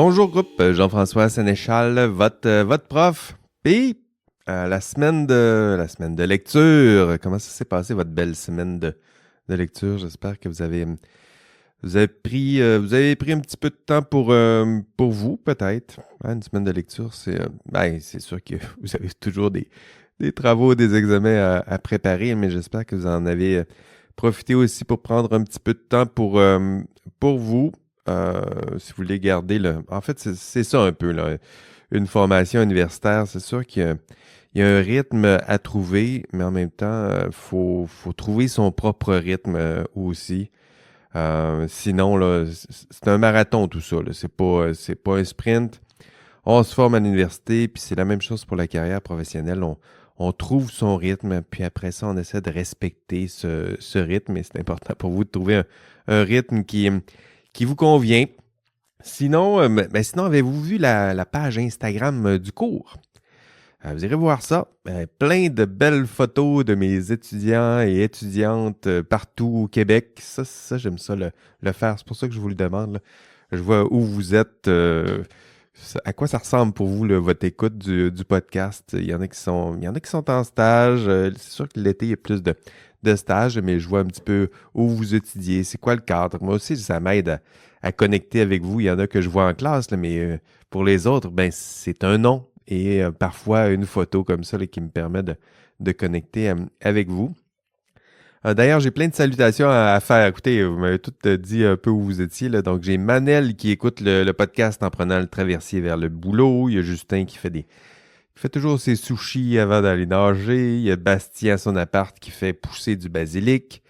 Bonjour groupe, Jean-François Sénéchal, votre prof. Puis, la semaine de lecture, comment ça s'est passé votre belle semaine de lecture? J'espère que vous avez pris un petit peu de temps pour vous, peut-être. Hein, une semaine de lecture, c'est sûr que vous avez toujours des travaux, des examens à préparer, mais j'espère que vous en avez profité aussi pour prendre un petit peu de temps pour vous. Si vous voulez garder En fait, c'est ça un peu, là. Une formation universitaire, c'est sûr qu'il y a un rythme à trouver, mais en même temps, faut trouver son propre rythme aussi. Sinon, là, c'est un marathon tout ça, là. C'est pas un sprint. On se forme à l'université, puis c'est la même chose pour la carrière professionnelle. On trouve son rythme, puis après ça, on essaie de respecter ce rythme. Et c'est important pour vous de trouver un rythme qui vous convient. Sinon, sinon, avez-vous vu la page Instagram du cours? Vous irez voir ça. Plein de belles photos de mes étudiants et étudiantes partout au Québec. Ça j'aime ça le faire. C'est pour ça que je vous le demande, là. Je vois où vous êtes. À quoi ça ressemble pour vous, là, votre écoute du podcast? Il y en a qui sont en stage. C'est sûr que l'été, il y a plus de stages, mais je vois un petit peu où vous étudiez. C'est quoi le cadre? Moi aussi, ça m'aide à connecter avec vous. Il y en a que je vois en classe, là, mais pour les autres, ben c'est un nom et parfois une photo comme ça là, qui me permet de connecter avec vous. D'ailleurs, j'ai plein de salutations à faire. Écoutez, vous m'avez tout dit un peu où vous étiez, là. Donc, j'ai Manel qui écoute le podcast en prenant le traversier vers le boulot. Il y a Justin qui fait toujours ses sushis avant d'aller nager. Il y a Bastien à son appart qui fait pousser du basilic.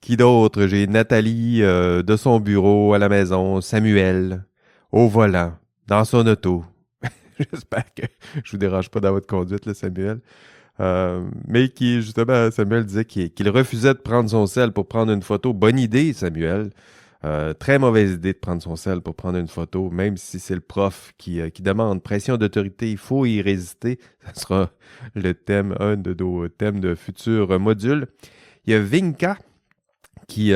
Qui d'autre? J'ai Nathalie de son bureau à la maison. Samuel au volant, dans son auto. J'espère que je vous dérange pas dans votre conduite, là, Samuel. Mais qui, justement, Samuel disait qu'il refusait de prendre son sel pour prendre une photo. Bonne idée, Samuel. Très mauvaise idée de prendre son sel pour prendre une photo, même si c'est le prof qui demande. Pression d'autorité, il faut y résister. Ça sera un de nos thèmes de futurs modules. Il y a Vinka qui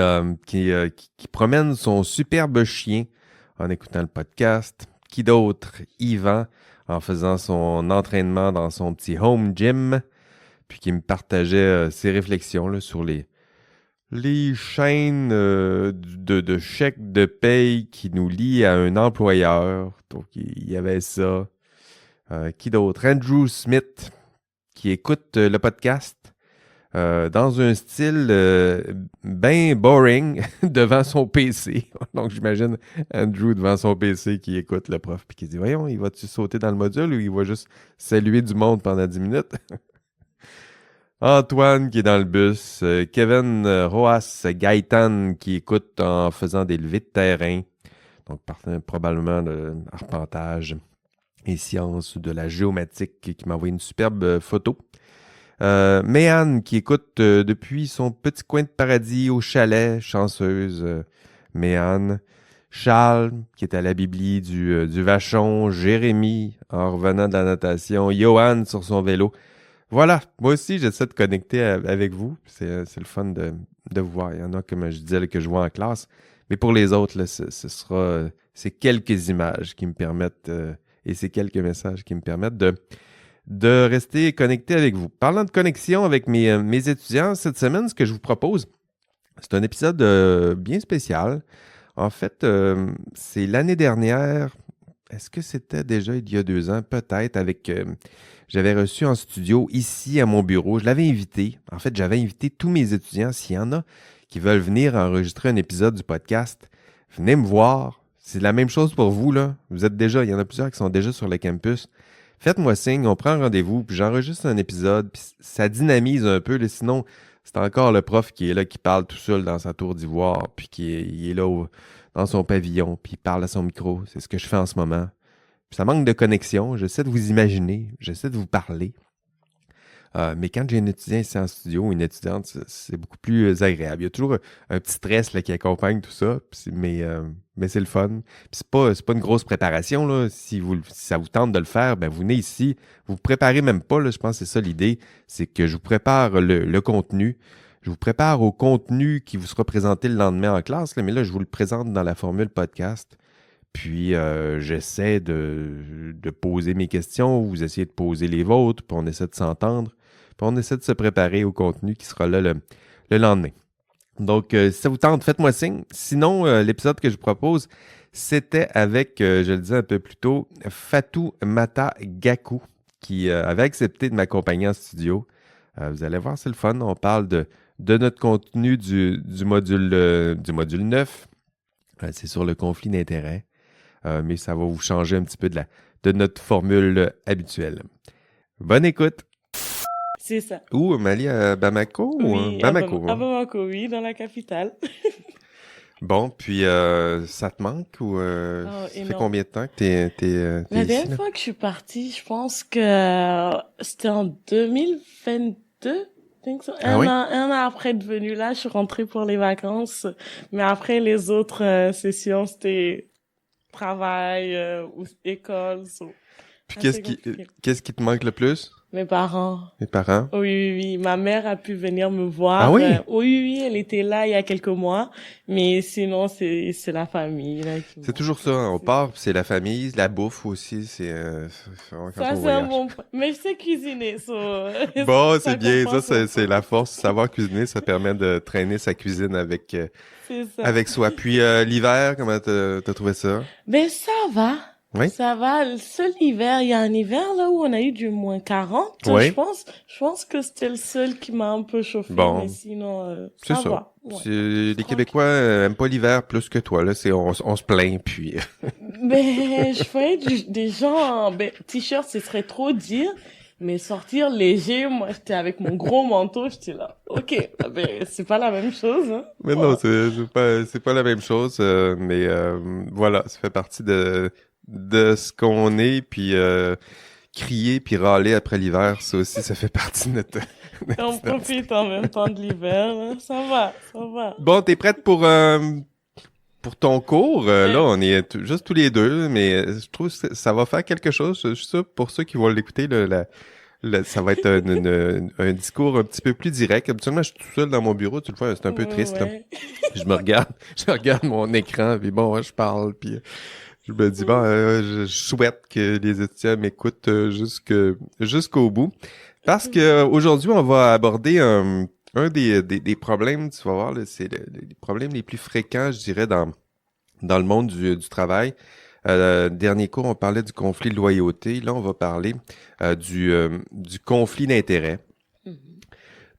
promène son superbe chien en écoutant le podcast. Qui d'autre? Yvan, en faisant son entraînement dans son petit home gym, puis qui me partageait ses réflexions là, sur les chaînes de chèques de paye qui nous lient à un employeur. Donc, il y avait ça. Qui d'autre? Andrew Smith, qui écoute le podcast dans un style bien boring devant son PC. Donc, j'imagine Andrew devant son PC qui écoute le prof puis qui dit « Voyons, il va-tu sauter dans le module ou il va juste saluer du monde pendant 10 minutes? » Antoine qui est dans le bus. Kevin Roas Gaëtan qui écoute en faisant des levées de terrain. Donc, probablement de arpentage et sciences ou de la géomatique qui m'a envoyé une superbe photo. Méane qui écoute depuis son petit coin de paradis au chalet, chanceuse Méane. Charles qui est à la bibli du Vachon. Jérémy en revenant de la natation. Johan sur son vélo. Voilà, moi aussi j'essaie de connecter avec vous. C'est le fun de vous voir. Il y en a, comme je disais, là, que je vois en classe. Mais pour les autres, là, c'est quelques images qui me permettent et c'est quelques messages qui me permettent de rester connecté avec vous. Parlant de connexion avec mes étudiants, cette semaine, ce que je vous propose, c'est un épisode bien spécial. En fait, c'est l'année dernière, est-ce que c'était déjà il y a 2 ans? Peut-être, j'avais reçu en studio, ici à mon bureau, je l'avais invité. En fait, j'avais invité tous mes étudiants. S'il y en a qui veulent venir enregistrer un épisode du podcast, venez me voir. C'est la même chose pour vous, là. Il y en a plusieurs qui sont déjà sur le campus. Faites-moi signe, on prend un rendez-vous, puis j'enregistre un épisode, puis ça dynamise un peu. Là, sinon, c'est encore le prof qui est là, qui parle tout seul dans sa tour d'ivoire, puis il est là dans son pavillon, puis il parle à son micro. C'est ce que je fais en ce moment. Puis ça manque de connexion. J'essaie de vous imaginer, j'essaie de vous parler. Mais quand j'ai un étudiant ici en studio ou une étudiante, c'est beaucoup plus agréable. Il y a toujours un petit stress là, qui accompagne tout ça, mais c'est le fun. Puis c'est pas une grosse préparation, là. Si ça vous tente de le faire, ben vous venez ici, vous préparez même pas, là, je pense que c'est ça l'idée, c'est que je vous prépare le contenu. Je vous prépare au contenu qui vous sera présenté le lendemain en classe, là, mais là, je vous le présente dans la formule podcast. Puis j'essaie de poser mes questions, vous essayez de poser les vôtres, puis on essaie de s'entendre, puis on essaie de se préparer au contenu qui sera là le lendemain. Donc, si ça vous tente, faites-moi signe. Sinon, l'épisode que je vous propose, c'était avec, je le disais un peu plus tôt, Fatou Mata Gakou, qui avait accepté de m'accompagner en studio. Vous allez voir, c'est le fun. On parle de notre contenu du module 9. C'est sur le conflit d'intérêts. Mais ça va vous changer un petit peu de notre formule habituelle. Bonne écoute! C'est ça. Où, Mali, à Bamako? Oui, Bamako. à Bamako, oui, dans la capitale. Bon, puis ça te manque ou ça fait combien de temps que t'es La ici, dernière là? fois que je suis partie, je pense que c'était en 2022. Ah oui? Un an après être venue là, je suis rentrée pour les vacances. Mais après, les autres sessions, c'était travail ou école. Puis Assez compliqué. qu'est-ce qui te manque le plus? Mes parents. Les parents? Oui. Ma mère a pu venir me voir. Ah oui? Oui, elle était là il y a quelques mois. Mais sinon, c'est la famille, là, qui me C'est toujours ça, hein, on part, puis c'est la famille, la bouffe aussi, c'est quand Ça, on c'est un voyage. bon point. Mais je sais cuisiner, Bon, ça c'est bien, compense ça un peu. c'est la force, savoir cuisiner, ça permet de traîner sa cuisine avec C'est ça. avec soi. Puis l'hiver, comment t'as trouvé ça? Ben, ça va. Oui? Ça va. Le seul hiver, il y a un hiver, là, où on a eu du moins 40, Oui. je pense. Je pense que c'était le seul qui m'a un peu chauffé, Bon. mais sinon, C'est ça ça. va. Ouais. Les Tranquille. Québécois aiment pas l'hiver plus que toi, là, on se plaint, puis... Ben, je voyais des gens en t-shirt, ce serait trop dire. Mais sortir léger, moi, j'étais avec mon gros manteau, j'étais là. Ok, ben, c'est pas la même chose, hein. Mais non, c'est pas la même chose, mais voilà, ça fait partie de ce qu'on est, puis crier puis râler après l'hiver, ça aussi, ça fait partie de notre... Et on profite en même temps de l'hiver, là. Ça va. Bon, t'es prête pour ton cours? Là, on est juste tous les deux, mais je trouve que ça va faire quelque chose. Je suis sûr, pour ceux qui vont l'écouter, ça va être un discours un petit peu plus direct. Habituellement, je suis tout seul dans mon bureau, tu le vois, c'est un peu triste, là. Ouais. Je regarde mon écran, puis bon, je parle, puis je me dis, bon, je souhaite que les étudiants m'écoutent jusqu'au bout. Parce que aujourd'hui, on va aborder un des problèmes, tu vas voir, là, c'est les problèmes les plus fréquents, je dirais, dans le monde du travail. Dernier cours, on parlait du conflit de loyauté. Là, on va parler du conflit d'intérêts. Mhm.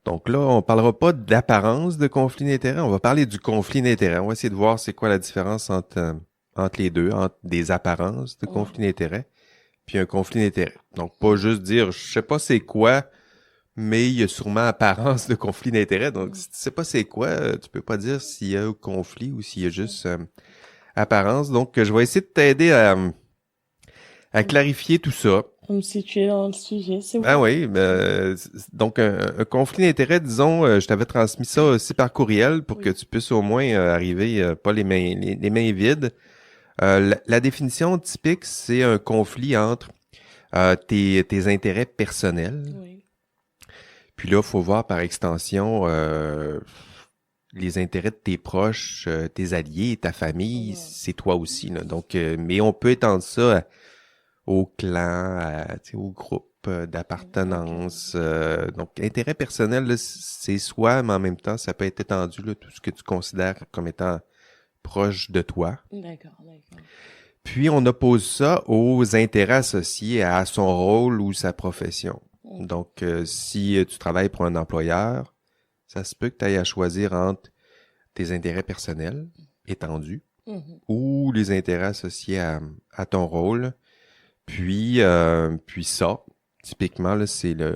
Donc là, on parlera pas d'apparence de conflit d'intérêts, on va parler du conflit d'intérêts. On va essayer de voir c'est quoi la différence entre les deux, entre des apparences de conflit d'intérêts puis un conflit d'intérêts. Donc, pas juste dire, je sais pas c'est quoi, mais il y a sûrement apparence de conflit d'intérêts. Donc, si tu sais pas c'est quoi, tu peux pas dire s'il y a un conflit ou s'il y a juste apparence. Donc, je vais essayer de t'aider à clarifier tout ça. Comme si tu es dans le sujet, c'est bon. Ah oui, donc un conflit d'intérêts, disons, je t'avais transmis ça aussi par courriel pour que tu puisses au moins arriver pas les mains vides. La définition typique, c'est un conflit entre tes intérêts personnels. Oui. Puis là, il faut voir par extension les intérêts de tes proches, tes alliés, ta famille, c'est toi aussi, là. Donc, mais on peut étendre ça au clan, au groupe d'appartenance. Donc, intérêt personnel, là, c'est soi, mais en même temps, ça peut être étendu, là, tout ce que tu considères comme étant proche de toi. D'accord. Puis, on oppose ça aux intérêts associés à son rôle ou sa profession. Donc, si tu travailles pour un employeur, ça se peut que tu ailles à choisir entre tes intérêts personnels étendus ou les intérêts associés à ton rôle. Puis ça, typiquement, là,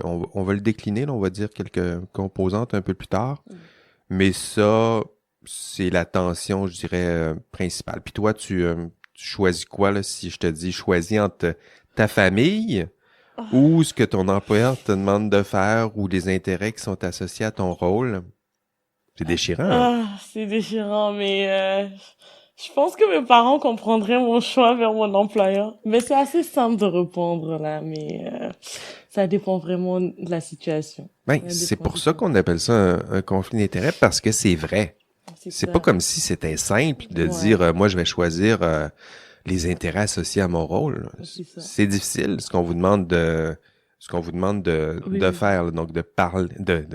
on va le décliner, là, on va dire quelques composantes un peu plus tard. Mais ça, c'est la tension, je dirais, principale. Puis toi, tu choisis quoi, là, si je te dis choisis entre ta famille ou ce que ton employeur te demande de faire ou les intérêts qui sont associés à ton rôle? C'est déchirant. Hein? C'est déchirant, mais je pense que mes parents comprendraient mon choix vers mon employeur. Mais c'est assez simple de répondre là, mais ça dépend vraiment de la situation. Ben, c'est pour ça qu'on appelle ça un conflit d'intérêts, parce que c'est vrai. C'est pas comme si c'était simple de dire moi je vais choisir les intérêts associés à mon rôle. C'est ça. C'est difficile ce qu'on vous demande de Oui. faire, là. Donc de parler De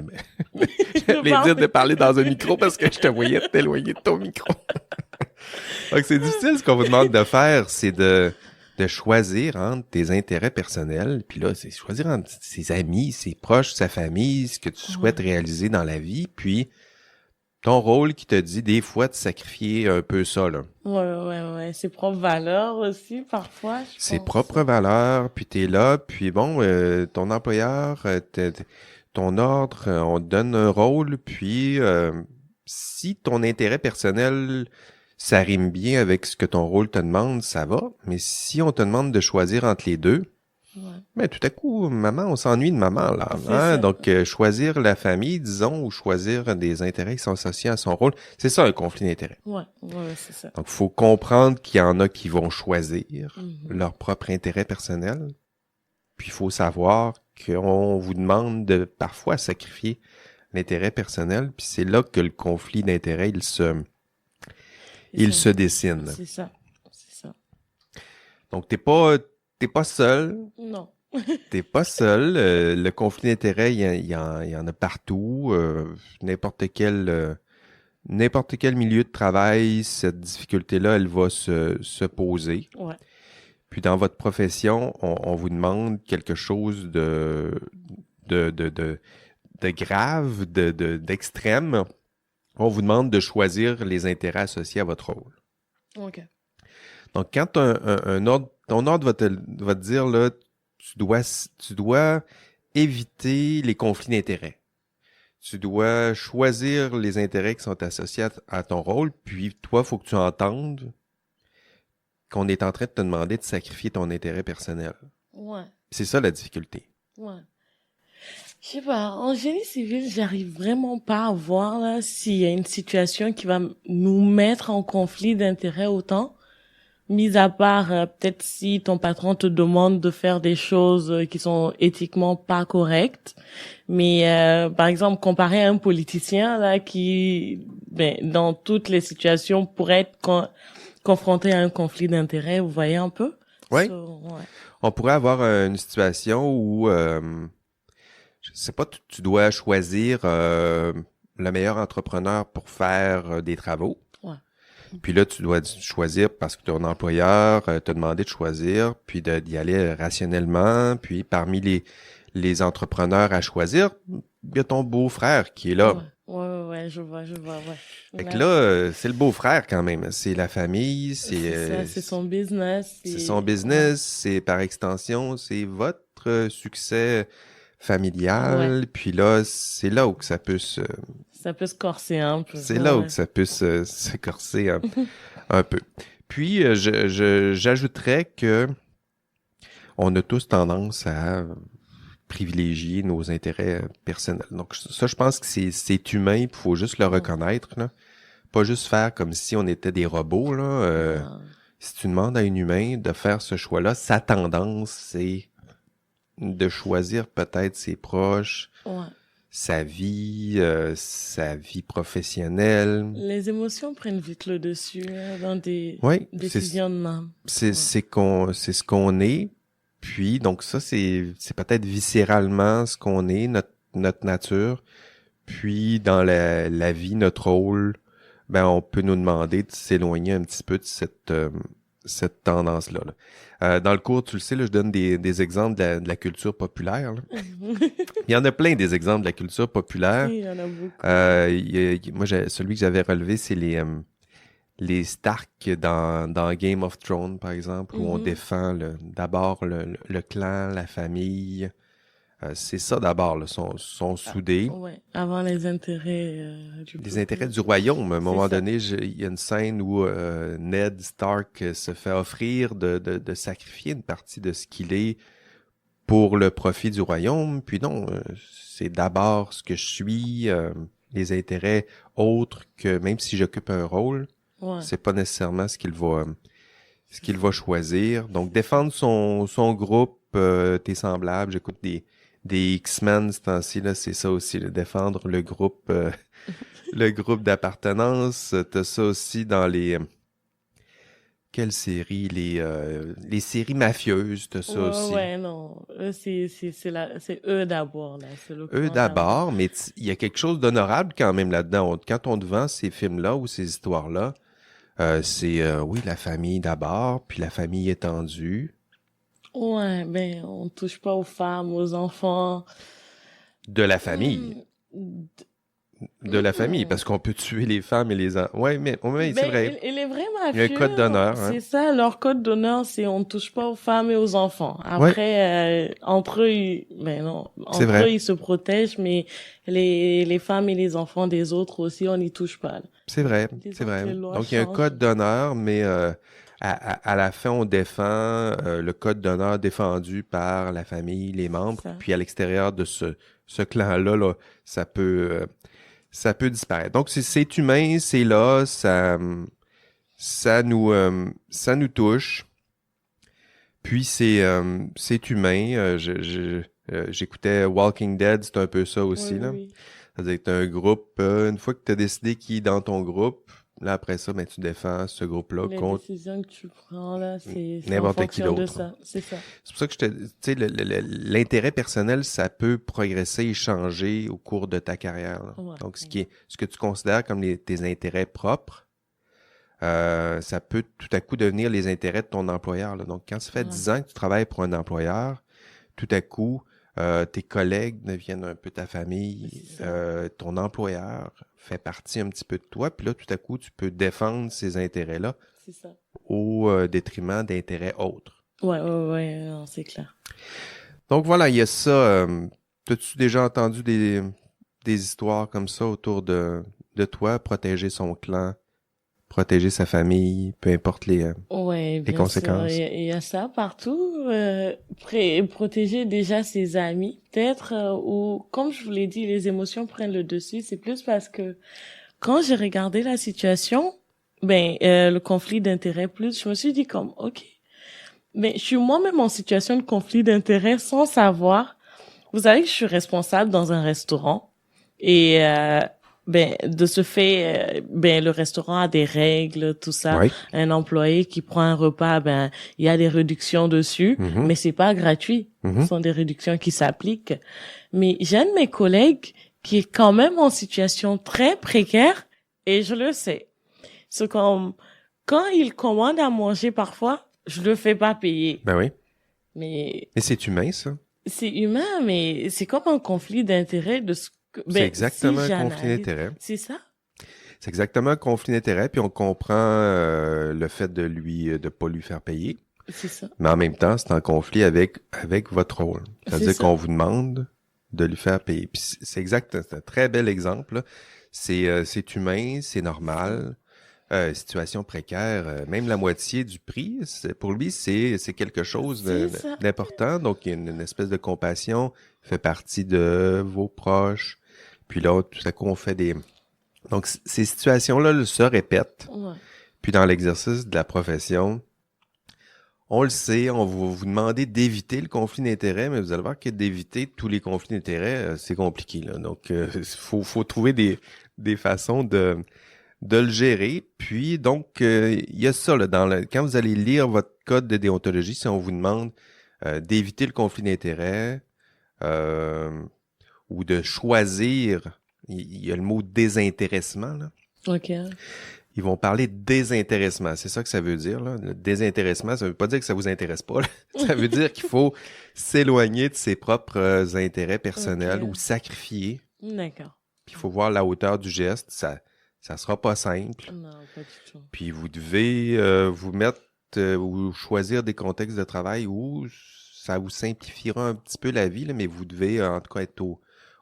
j'allais dire de parler dans un micro parce que je te voyais t'éloigner de ton micro. Donc c'est difficile ce qu'on vous demande de faire, c'est de choisir entre tes intérêts personnels, puis là c'est choisir entre ses amis, ses proches, sa famille, ce que tu souhaites réaliser dans la vie, puis ton rôle qui te dit des fois de sacrifier un peu ça, là. Ouais. Ses propres valeurs aussi, parfois, je Ses pense. propres valeurs, puis t'es là, puis bon, ton employeur, ton ordre, on te donne un rôle, puis si ton intérêt personnel, ça rime bien avec ce que ton rôle te demande, ça va, mais si on te demande de choisir entre les deux, Ouais. ben tout à coup, maman, on s'ennuie de maman, là. C'est Hein? ça. Donc, choisir la famille, disons, ou choisir des intérêts qui sont associés à son rôle, c'est ça un conflit d'intérêts. Ouais, c'est ça. Donc, faut comprendre qu'il y en a qui vont choisir Mhm. leur propre intérêt personnel. Puis, il faut savoir qu'on vous demande de parfois sacrifier l'intérêt personnel. Puis, c'est là que le conflit d'intérêts, il se dessine. C'est ça. C'est ça. Donc, t'es pas seul. Non. T'es pas seul. Le conflit d'intérêts, il y en a partout. N'importe quel milieu de travail, cette difficulté-là, elle va se poser. Ouais. Puis dans votre profession, on vous demande quelque chose de grave, d'extrême. On vous demande de choisir les intérêts associés à votre rôle. OK. Donc, quand ton ordre va te dire, là, tu dois éviter les conflits d'intérêts. Tu dois choisir les intérêts qui sont associés à ton rôle, puis toi, il faut que tu entendes qu'on est en train de te demander de sacrifier ton intérêt personnel. Ouais. C'est ça la difficulté. Ouais. Je sais pas, en génie civil, j'arrive vraiment pas à voir là s'il y a une situation qui va nous mettre en conflit d'intérêts autant. Mis à part peut-être si ton patron te demande de faire des choses qui sont éthiquement pas correctes, mais par exemple comparé à un politicien là qui dans toutes les situations pourrait être confronté à un conflit d'intérêts, vous voyez un peu? Oui. Ouais. On pourrait avoir une situation où je sais pas, tu dois choisir le meilleur entrepreneur pour faire des travaux. Ouais. Puis là, tu dois choisir parce que ton employeur t'a demandé de choisir, puis d'y aller rationnellement. Puis parmi les entrepreneurs à choisir, il y a ton beau-frère qui est là. Ouais, je vois, ouais. Fait que là, c'est le beau-frère quand même. C'est la famille, c'est son business. C'est son business, c'est par extension, c'est votre succès familial. Ouais. Puis là, c'est là où que ça peut se... Ça peut se corser un peu. C'est là où que ça peut se corser un peu. Puis, j'ajouterais que on a tous tendance à privilégier nos intérêts personnels. Donc, ça, je pense que c'est humain, il faut juste le reconnaître, là. Pas juste faire comme si on était des robots, là. Si tu demandes à un humain de faire ce choix-là, sa tendance, c'est de choisir peut-être ses proches, sa vie professionnelle. Les émotions prennent vite le dessus dans des décisions de même. C'est ce qu'on est. Puis, donc ça, c'est peut-être viscéralement ce qu'on est, notre nature. Puis, dans la vie, notre rôle, on peut nous demander de s'éloigner un petit peu de cette tendance-là. Là. Dans le cours, tu le sais, là, je donne des exemples de la culture populaire. Là. Il y en a plein des exemples de la culture populaire. Oui, il y en a beaucoup. Moi, celui que j'avais relevé, c'est les Stark dans Game of Thrones, par exemple, où on défend d'abord le clan, la famille. C'est ça d'abord, là, sont soudés. Ouais, avant les intérêts du Les intérêts du royaume. À un moment donné, il y a une scène où Ned Stark se fait offrir de sacrifier une partie de ce qu'il est pour le profit du royaume. Puis non, c'est d'abord ce que je suis, les intérêts autres que même si j'occupe un rôle, c'est pas nécessairement ce qu'il va choisir. Donc défendre son groupe, tes semblables. J'écoute des X-Men ce temps-ci, là, c'est ça aussi, défendre le groupe le groupe d'appartenance. T'as ça aussi dans Quelle série? Les séries mafieuses, t'as ça aussi. Ouais, non. Eux, c'est eux d'abord, là. C'est le Eux clan d'abord. d'abord, mais il y a quelque chose d'honorable quand même là-dedans. Quand on te vend ces films-là ou ces histoires-là, oui, la famille d'abord, puis la famille étendue. Ouais, ben, on touche pas aux femmes, aux enfants. De la famille. Hmm, De la famille, hmm. parce qu'on peut tuer les femmes et les enfants. Ouais, mais ouais, c'est Ben, vrai. et les vrais Il y a un mafieux, code d'honneur, hein. c'est ça, leur code d'honneur, c'est on ne touche pas aux femmes et aux enfants. Ouais, Après, entre eux, ben non, c'est entre eux, vrai. ils se protègent, mais les femmes et les enfants des autres aussi, on n'y touche pas, là. C'est Mais vrai. C'est disons vrai. que les lois Donc, il y a un changent. code d'honneur, mais à la fin, on défend le code d'honneur défendu par la famille, les membres. Ça, Puis à l'extérieur de ce clan-là, là, ça peut, euh, ça peut disparaître. Donc, c'est humain, c'est là, ça nous touche. Puis c'est humain. J'écoutais Walking Dead, c'est un peu ça oui, aussi, oui, là. oui. C'est-à-dire que t'as un groupe, une fois que tu as décidé qui est dans ton groupe, là après ça, ben tu défends ce groupe-là Les contre décisions que tu prends, là, c'est en n'importe qui fonction de d'autre. ça. C'est ça. C'est pour ça que tu sais, l'intérêt personnel, ça peut progresser et changer au cours de ta carrière, là. Ouais. Donc, ce que tu considères comme tes intérêts propres, ça peut tout à coup devenir les intérêts de ton employeur, là. Donc, quand ça fait Ouais. 10 ans que tu travailles pour un employeur, tout à coup, tes collègues deviennent un peu ta famille, C'est ça. ton employeur fait partie un petit peu de toi, puis là, tout à coup, tu peux défendre ces intérêts-là C'est ça. au détriment d'intérêts autres. Ouais, non, c'est clair. Donc voilà, il y a ça. T'as-tu déjà entendu des histoires comme ça autour de toi, protéger son clan, protéger sa famille, peu importe Ouais, les bien sûr, conséquences? il y a ça partout. Protéger déjà ses amis, peut-être, ou comme je vous l'ai dit, les émotions prennent le dessus. C'est plus parce que quand j'ai regardé la situation, le conflit d'intérêts plus, je me suis dit comme, ok, mais je suis moi-même en situation de conflit d'intérêts sans savoir. Vous savez que je suis responsable dans un restaurant et de ce fait, le restaurant a des règles, tout ça. Oui. Un employé qui prend un repas, il y a des réductions dessus, Mhm. mais c'est pas gratuit. Ce Mhm. sont des réductions qui s'appliquent. Mais j'ai un de mes collègues qui est quand même en situation très précaire et je le sais. C'est comme quand il commande à manger parfois, je le fais pas payer. Ben oui. Mais Mais c'est humain, ça. c'est humain, mais c'est comme un conflit d'intérêt de ce que, C'est si exactement un conflit j'analyse, d'intérêt. c'est ça? C'est exactement un conflit d'intérêt, puis on comprend le fait de pas lui faire payer. C'est ça. Mais en même temps, c'est en conflit avec votre rôle. C'est C'est-à-dire ça. qu'on vous demande de lui faire payer. Puis c'est exact, c'est un très bel exemple, là. C'est humain, c'est normal. Situation précaire, même la moitié du prix, pour lui, c'est quelque chose C'est ça. d'important. Donc, il y a une espèce de compassion, fait partie de vos proches. Puis là, tout à coup, on fait des... Donc, ces situations-là se répètent. Ouais. Puis dans l'exercice de la profession, on le sait, on va vous demander d'éviter le conflit d'intérêts, mais vous allez voir que d'éviter tous les conflits d'intérêts, c'est compliqué, là. Donc, faut trouver des façons de le gérer. Puis, donc, il y a ça, là, quand vous allez lire votre code de déontologie, si on vous demande d'éviter le conflit d'intérêts ou de choisir, il y a le mot désintéressement, là. Ok. Ils vont parler de désintéressement. C'est ça que ça veut dire, là. Le désintéressement, ça veut pas dire que ça vous intéresse pas, là. Ça veut dire qu'il faut s'éloigner de ses propres intérêts personnels Ok. ou sacrifier. D'accord. Puis il faut voir la hauteur du geste. Ça sera pas simple. Non, pas du tout. Puis vous devez vous mettre ou choisir des contextes de travail où ça vous simplifiera un petit peu la vie, là, mais vous devez en tout cas être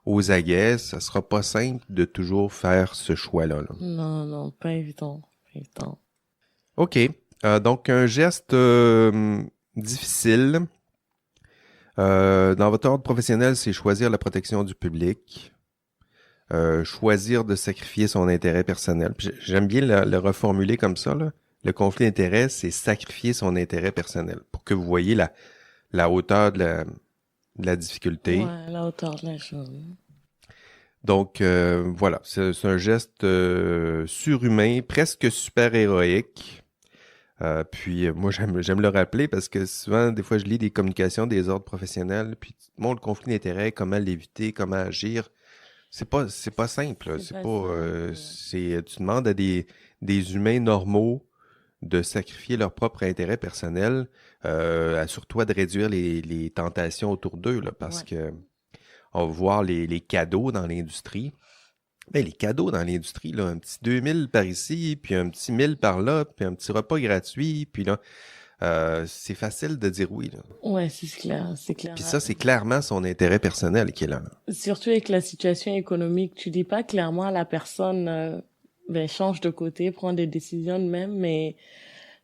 aux aguets. Ça sera pas simple de toujours faire ce choix-là, là. Non, pas évident. Pas évident. OK. Donc, un geste difficile. Dans votre ordre professionnel, c'est choisir la protection du public. Choisir de sacrifier son intérêt personnel. Puis j'aime bien le reformuler comme ça, là. Le conflit d'intérêt, c'est sacrifier son intérêt personnel pour que vous voyez la hauteur de la difficulté. Ouais, la hauteur de la chose. Donc, voilà, c'est un geste surhumain, presque super-héroïque. Puis moi, j'aime le rappeler parce que souvent, des fois, je lis des communications des ordres professionnels, puis bon, le conflit d'intérêts, comment l'éviter, comment agir. C'est pas simple, là. C'est C'est pas pas, simple. tu demandes à des humains normaux de sacrifier leur propre intérêt personnel, sur toi de réduire les tentations autour d'eux, là, parce Ouais. que on va voir les cadeaux dans l'industrie. Ben, les cadeaux dans l'industrie, là, un petit 2000 par ici, puis un petit 1000 par là, puis un petit repas gratuit, puis là, c'est facile de dire oui, là. Ouais, c'est clair, c'est clair. Puis ça, c'est clairement son intérêt personnel qui est là. Surtout avec la situation économique, tu dis pas clairement à la personne, ben, change de côté, prends des décisions de même, mais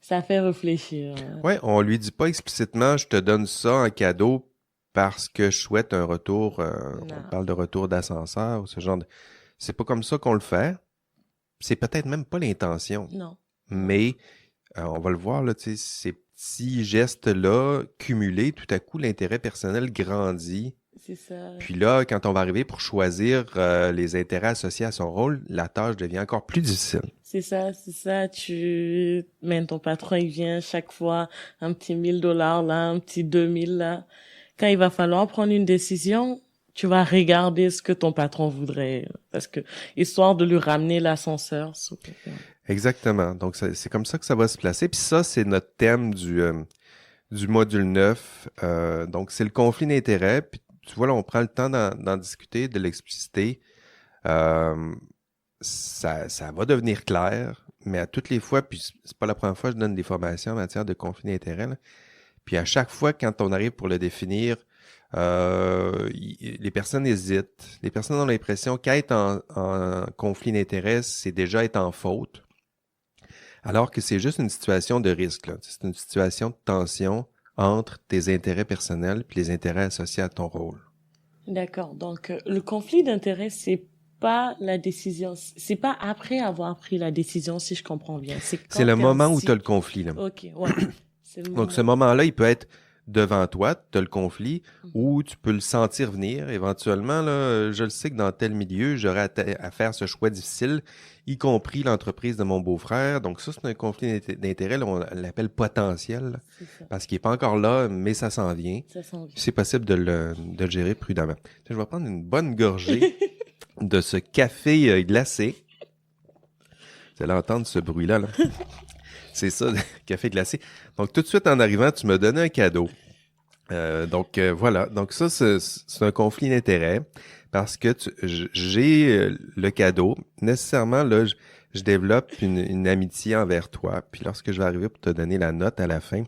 ça fait réfléchir. Ouais, on lui dit pas explicitement, je te donne ça en cadeau parce que je souhaite un retour, on Non, parle de retour d'ascenseur ou ce genre de... C'est pas comme ça qu'on le fait. C'est peut-être même pas l'intention, non, non, mais on va le voir, là, tu sais, ces petits gestes-là, cumulés, tout à coup, l'intérêt personnel grandit. c'est ça. Puis là, quand on va arriver pour choisir les intérêts associés à son rôle, la tâche devient encore plus difficile. C'est ça, c'est ça. Mais ton patron, il vient chaque fois, un petit 1000 $ là, un petit 2000 là. Quand il va falloir prendre une décision, tu vas regarder ce que ton patron voudrait, parce que, histoire de lui ramener l'ascenseur. Exactement. Donc, c'est comme ça que ça va se placer. Puis ça, c'est notre thème du module 9. Donc, c'est le conflit d'intérêts. Puis tu vois, là, on prend le temps d'en discuter, de l'expliciter. Euh, ça va devenir clair, mais à toutes les fois, puis c'est pas la première fois que je donne des formations en matière de conflit d'intérêts, là. Puis à chaque fois, quand on arrive pour le définir, les personnes hésitent. Les personnes ont l'impression qu'être en conflit d'intérêts, c'est déjà être en faute, alors que c'est juste une situation de risque, là. C'est une situation de tension entre tes intérêts personnels et les intérêts associés à ton rôle. D'accord. Donc, le conflit d'intérêt, c'est pas la décision, c'est pas après avoir pris la décision, si je comprends bien. C'est C'est quand le t'es en moment où tu as si... le conflit, là. Ok, ouais. C'est le Donc, ce moment. moment-là, il peut être devant toi, tu as le conflit, Mhm. ou tu peux le sentir venir. Éventuellement, là, je le sais que dans tel milieu, j'aurai à faire ce choix difficile, y compris l'entreprise de mon beau-frère. Donc, ça, c'est un conflit d'intérêt, là, on l'appelle potentiel, là, C'est ça. parce qu'il n'est pas encore là, mais ça s'en vient. Ça s'en vient. C'est possible de le gérer prudemment. Je vais prendre une bonne gorgée de ce café glacé. Vous allez entendre ce bruit-là, là. C'est ça, le café glacé. Donc, tout de suite en arrivant, tu m'as donné un cadeau. Donc, voilà. Donc, ça, c'est un conflit d'intérêts parce que j'ai le cadeau. Nécessairement, là, je développe une amitié envers toi. Puis, lorsque je vais arriver pour te donner la note à la fin,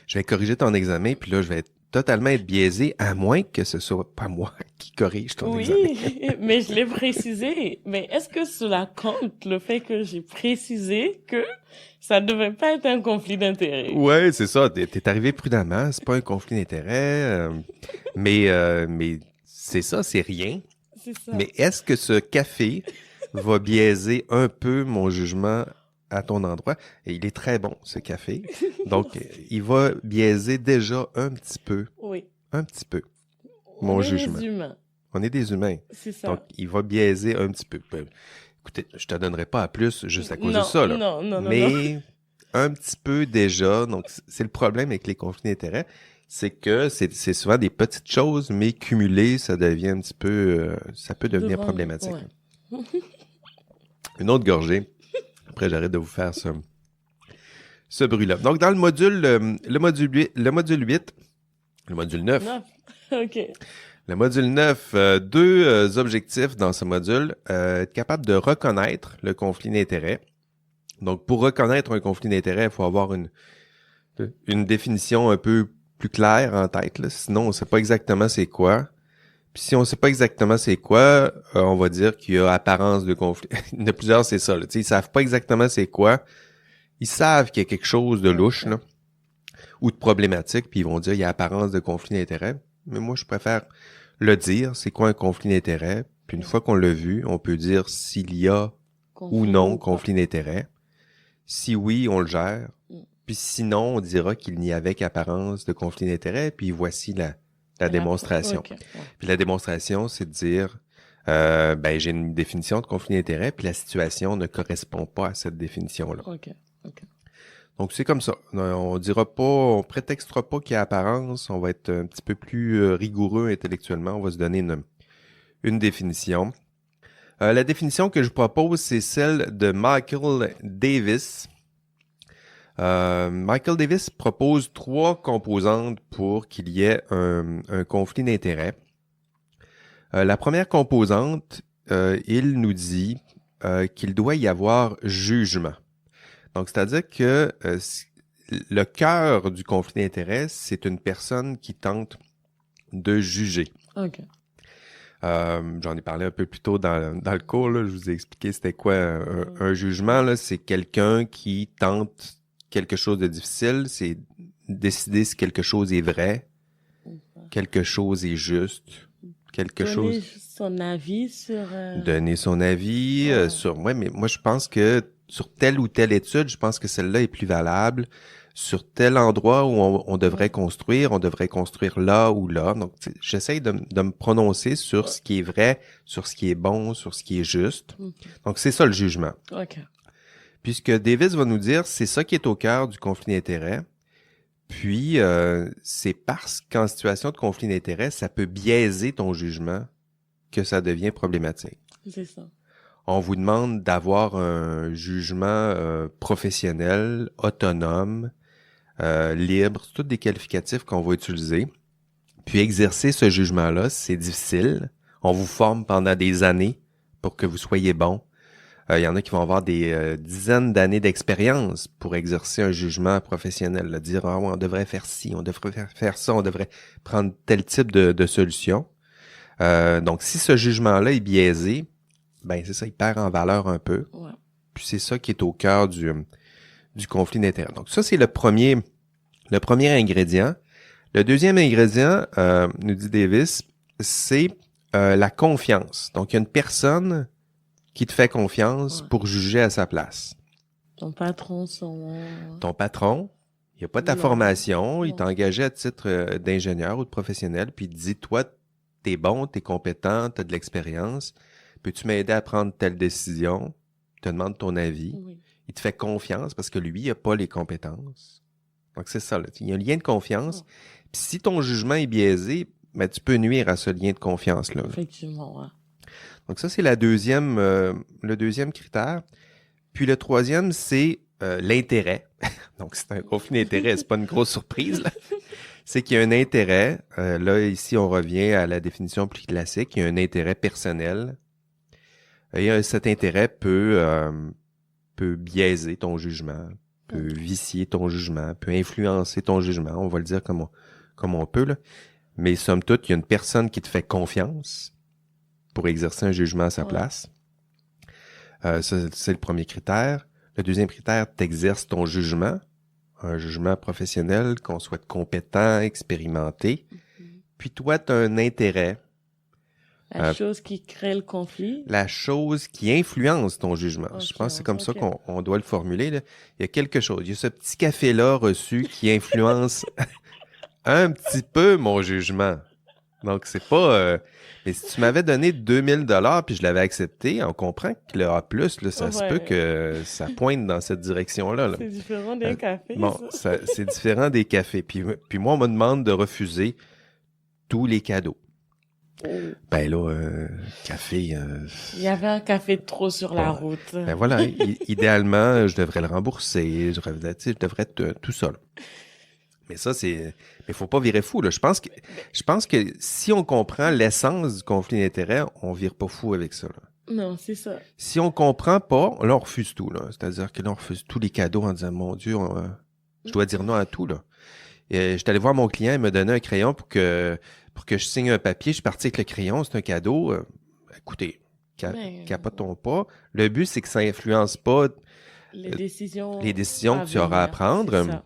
je vais corriger ton examen. Puis là, je vais totalement être biaisé, à moins que ce soit pas moi qui corrige ton examen. Oui, mais je l'ai précisé. Mais est-ce que cela compte, le fait que j'ai précisé que ça devait pas être un conflit d'intérêt? Ouais, c'est ça. T'es arrivé prudemment. C'est pas un conflit d'intérêts. Mais c'est ça, c'est rien. C'est ça. Mais est-ce que ce café va biaiser un peu mon jugement à ton endroit? Et il est très bon, ce café. Donc, il va biaiser déjà un petit peu, Oui. mon On est jugement. des humains. On est des humains. C'est ça. Donc, il va biaiser un petit peu. Ben, écoutez, je te donnerai pas à plus juste à cause de Non, ça, là. non, non, non, non. Mais un petit peu déjà. Donc, c'est le problème avec les conflits d'intérêts. C'est que c'est souvent des petites choses, mais cumulées, ça devient un petit peu, ça peut devenir problématique. Ouais. Une autre gorgée. Après, j'arrête de vous faire ce bruit-là. Donc, dans le module 8, le module 9, Neuf. OK. le module 9, deux objectifs dans ce module. Être capable de reconnaître le conflit d'intérêts. Donc, pour reconnaître un conflit d'intérêts, il faut avoir une définition un peu plus claire en tête, là. Sinon, on ne sait pas exactement c'est quoi. Puis si on ne sait pas exactement c'est quoi, on va dire qu'il y a apparence de conflit. Il y en a plusieurs, c'est ça, là. Ils savent pas exactement c'est quoi. Ils savent qu'il y a quelque chose de louche, là, ou de problématique, puis ils vont dire il y a apparence de conflit d'intérêt. Mais moi, je préfère le dire, c'est quoi un conflit d'intérêt. Puis une fois qu'on l'a vu, on peut dire s'il y a ou non conflit d'intérêt. Si oui, on le gère. Puis sinon, on dira qu'il n'y avait qu'apparence de conflit d'intérêt. Puis voici la démonstration. Okay. Ouais. Puis la démonstration, c'est de dire, j'ai une définition de conflit d'intérêt, puis la situation ne correspond pas à cette définition-là. OK. OK. Donc, c'est comme ça. On dira pas, on prétextera pas qu'il y a apparence. On va être un petit peu plus rigoureux intellectuellement. On va se donner une définition. La définition que je propose, c'est celle de Michael Davis. Michael Davis propose 3 composantes pour qu'il y ait un conflit d'intérêts. La première composante, il nous dit qu'il doit y avoir jugement. Donc, c'est-à-dire que le cœur du conflit d'intérêts, c'est une personne qui tente de juger. OK. J'en ai parlé un peu plus tôt dans le cours, là. Je vous ai expliqué c'était quoi un jugement, là. C'est quelqu'un qui tente quelque chose de difficile, c'est décider si quelque chose est vrai, quelque chose est juste, Donner son avis sur... Donner son avis sur... Ouais, mais moi, je pense que sur telle ou telle étude, je pense que celle-là est plus valable. Sur tel endroit où on devrait construire, on devrait construire là ou là. Donc, j'essaye de me prononcer sur ce qui est vrai, sur ce qui est bon, sur ce qui est juste. Donc, c'est ça le jugement. OK. Puisque Davis va nous dire, c'est ça qui est au cœur du conflit d'intérêts. Puis, c'est parce qu'en situation de conflit d'intérêts, ça peut biaiser ton jugement que ça devient problématique. C'est ça. On vous demande d'avoir un jugement professionnel, autonome, libre, c'est tous des qualificatifs qu'on va utiliser. Puis exercer ce jugement-là, c'est difficile. On vous forme pendant des années pour que vous soyez bon. Il y en a qui vont avoir des dizaines d'années d'expérience pour exercer un jugement professionnel. Là, dire, ah, ouais, on devrait faire ci, on devrait faire ça, on devrait prendre tel type de solution. Donc, si ce jugement-là est biaisé, ben c'est ça, il perd en valeur un peu. Ouais. Puis c'est ça qui est au cœur du conflit d'intérêts. Donc, ça, c'est le premier ingrédient. Le deuxième ingrédient, nous dit Davis, c'est la confiance. Donc, il y a une personne qui te fait confiance pour juger à sa place. Ton patron, Ton patron, il n'a pas ta formation, il t'a engagé à titre d'ingénieur ou de professionnel, puis il te dit, toi, t'es bon, t'es compétent, t'as de l'expérience, peux-tu m'aider à prendre telle décision? Il te demande ton avis. Oui. Il te fait confiance parce que lui, il n'a pas les compétences. Donc, c'est ça, là. Il y a un lien de confiance. Puis si ton jugement est biaisé, ben, tu peux nuire à ce lien de confiance-là. Effectivement, ouais. Donc ça, c'est le deuxième critère. Puis le troisième, c'est l'intérêt. Donc c'est un conflit d'intérêt, c'est pas une grosse surprise, là. C'est qu'il y a un intérêt. Là, ici, on revient à la définition plus classique. Il y a un intérêt personnel. Et cet intérêt peut biaiser ton jugement, peut vicier ton jugement, peut influencer ton jugement. On va le dire comme on peut, là. Mais somme toute, il y a une personne qui te fait confiance pour exercer un jugement à sa place. Ça, c'est le premier critère. Le deuxième critère, t'exerces ton jugement, un jugement professionnel, qu'on soit compétent, expérimenté. Puis toi, tu as un intérêt. La chose qui crée le conflit. La chose qui influence ton jugement. Je pense que c'est comme ça qu'on doit le formuler, là. Il y a quelque chose. Il y a ce petit café-là reçu qui influence un petit peu mon jugement. Donc, c'est pas... mais si tu m'avais donné 2000 $ puis je l'avais accepté, on comprend que le A+, là, ça se peut que ça pointe dans cette direction-là. Là. C'est différent des cafés. Bon, c'est différent des cafés. Puis moi, on me demande de refuser tous les cadeaux. Ben là, café... Il y avait un café de trop sur la route. Ben voilà, idéalement, je devrais le rembourser, je devrais tout ça, là. Mais ça, mais faut pas virer fou, là. Je pense que si on comprend l'essence du conflit d'intérêts, on vire pas fou avec ça, là. Non, c'est ça. Si on comprend pas, là, on refuse tout, là. C'est-à-dire que là, on refuse tous les cadeaux en disant, mon Dieu, je dois dire non à tout, là. Et j'étais allé voir mon client, il m'a donné un crayon pour que je signe un papier. Je suis parti avec le crayon, c'est un cadeau. Écoutez, capotons pas. Le but, c'est que ça influence pas les décisions que tu auras à prendre.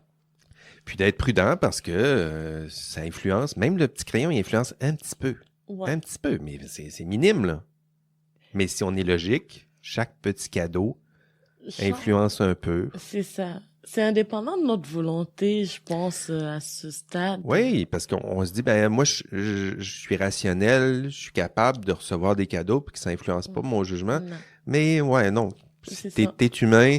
Puis d'être prudent parce que ça influence, même le petit crayon, il influence un petit peu. Ouais. Un petit peu, mais c'est minime, là. Mais si on est logique, chaque petit cadeau influence un peu. C'est ça. C'est indépendant de notre volonté, je pense, à ce stade. Oui, parce qu'on se dit, ben moi, je suis rationnel, je suis capable de recevoir des cadeaux puis que ça influence pas mon jugement. Non. Mais ouais, non. T'es humain.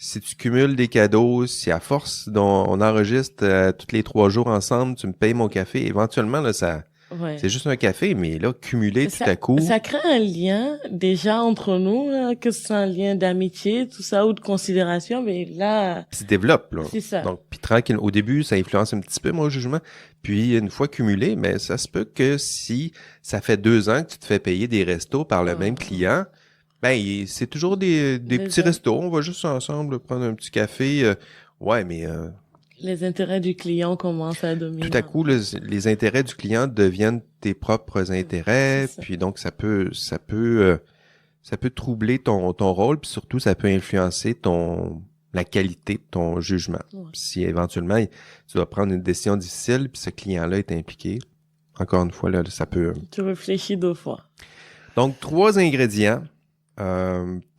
si tu cumules des cadeaux, si à force dont on enregistre tous les 3 jours ensemble, tu me payes mon café, éventuellement, là, c'est Ouais. juste un café, mais là, cumulé tout Ça, à coup, ça crée un lien déjà entre nous, là, que ce soit un lien d'amitié, tout ça, ou de considération, mais là, puis se développe, là. c'est ça. Donc, puis tranquille, au début, ça influence un petit peu mon jugement. Puis, une fois cumulé, mais ça se peut que si ça fait 2 ans que tu te fais payer des restos par le même Ah, client, ben, c'est toujours des petits les, restos. On va juste ensemble prendre un petit café. Ouais, mais les intérêts du client commencent à tout dominer à un coup, peu. les intérêts du client deviennent tes propres C'est intérêts. ça. Puis donc, ça peut troubler ton rôle. Puis surtout, ça peut influencer la qualité de ton jugement. Ouais. Si éventuellement, tu dois prendre une décision difficile, puis ce client-là est impliqué, encore une fois, là, ça peut. Tu réfléchis 2 fois. Donc, 3 ingrédients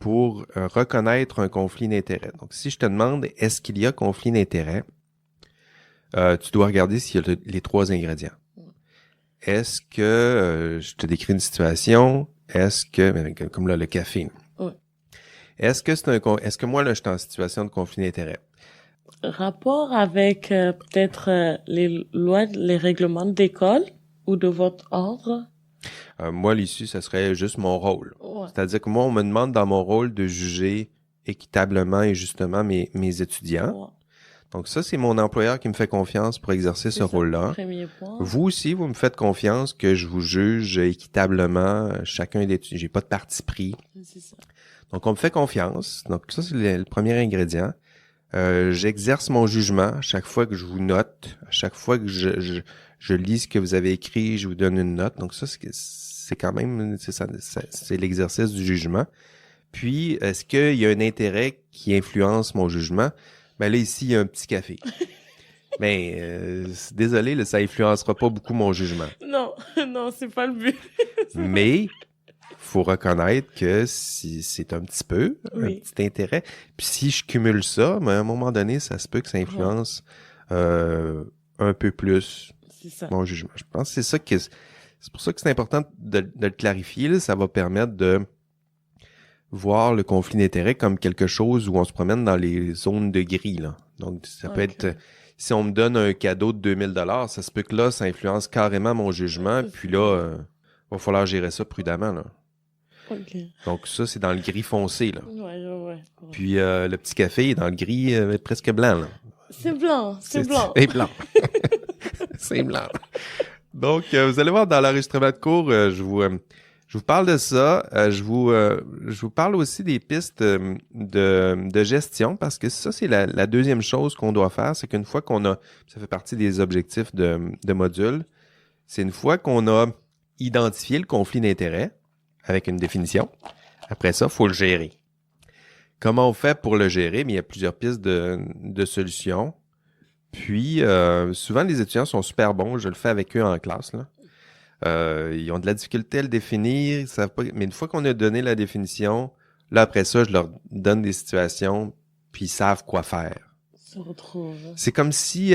pour reconnaître un conflit d'intérêt. Donc, si je te demande, est-ce qu'il y a conflit d'intérêt, tu dois regarder s'il y a les 3 ingrédients. Est-ce que je te décris une situation? Est-ce que, comme là, le café. Ouais. Est-ce que est-ce que moi, là, je suis en situation de conflit d'intérêt? Rapport avec peut-être les lois, les règlements d'école ou de votre ordre? Moi, l'issue, ce serait juste mon rôle. Ouais. C'est-à-dire que moi, on me demande dans mon rôle de juger équitablement et justement mes étudiants. Ouais. Donc ça, c'est mon employeur qui me fait confiance pour exercer ce C'est ça, rôle-là. premier point. Vous aussi, vous me faites confiance que je vous juge équitablement, chacun des étudiants. J'ai pas de parti pris. C'est ça. Donc, on me fait confiance. Donc, ça, c'est le premier ingrédient. J'exerce mon jugement à chaque fois que je vous note, à chaque fois que je lis ce que vous avez écrit, je vous donne une note. Donc, ça, c'est quand même, c'est ça, c'est l'exercice du jugement. Puis, est-ce qu'il y a un intérêt qui influence mon jugement? Ben là, ici, il y a un petit café. Mais désolé, là, ça influencera pas beaucoup mon jugement. Non, non, c'est pas le but. Mais faut reconnaître que si c'est un petit peu, un Oui. petit intérêt. Puis si je cumule ça, ben à un moment donné, ça se peut que ça influence un peu plus C'est ça. mon jugement. Je pense que c'est pour ça que c'est important de le clarifier. Là. Ça va permettre de voir le conflit d'intérêt comme quelque chose où on se promène dans les zones de gris. Là. Donc, ça peut Ok. être... Si on me donne un cadeau de 2000 $, ça se peut que là, ça influence carrément mon jugement. Puis là, va falloir gérer ça prudemment. Là. Ok. Donc ça, c'est dans le gris foncé. Là. Ouais. Puis le petit café est dans le gris presque blanc. Là. C'est blanc, c'est blanc. C'est blanc. C'est blanc. Donc, vous allez voir dans l'enregistrement de cours, je vous parle de ça. Je vous parle aussi des pistes de gestion parce que ça, c'est la deuxième chose qu'on doit faire. C'est qu'une fois ça fait partie des objectifs de module, c'est une fois qu'on a identifié le conflit d'intérêt avec une définition, après ça, il faut le gérer. Comment on fait pour le gérer? Mais il y a plusieurs pistes de solutions. Puis, souvent, les étudiants sont super bons. Je le fais avec eux en classe, là. Ils ont de la difficulté à le définir, ils savent pas. Mais une fois qu'on a donné la définition, là, après ça, je leur donne des situations, puis ils savent quoi faire. Se retrouve. C'est comme si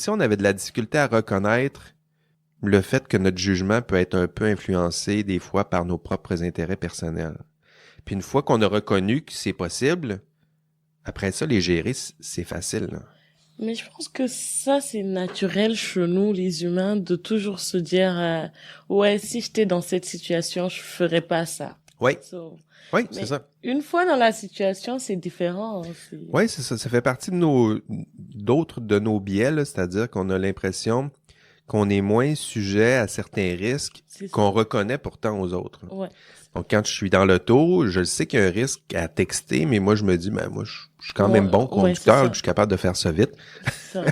on avait de la difficulté à reconnaître le fait que notre jugement peut être un peu influencé des fois par nos propres intérêts personnels. Puis une fois qu'on a reconnu que c'est possible, après ça, les gérer, c'est facile. Là. Mais je pense que ça, c'est naturel chez nous, les humains, de toujours se dire, ouais, si j'étais dans cette situation, je ferais pas ça. Oui, So, oui, mais c'est ça. une fois dans la situation, c'est différent. Oui, c'est ça. Ça fait partie d'autres de nos biais, là, c'est-à-dire qu'on a l'impression qu'on est moins sujet à certains risques C'est ça. qu'on reconnaît pourtant aux autres. Ouais. Donc, quand je suis dans l'auto, je sais qu'il y a un risque à texter, mais moi, je me dis, ben, moi, je suis quand même bon Ouais, c'est conducteur, ça. je suis capable de faire ça vite. Ça.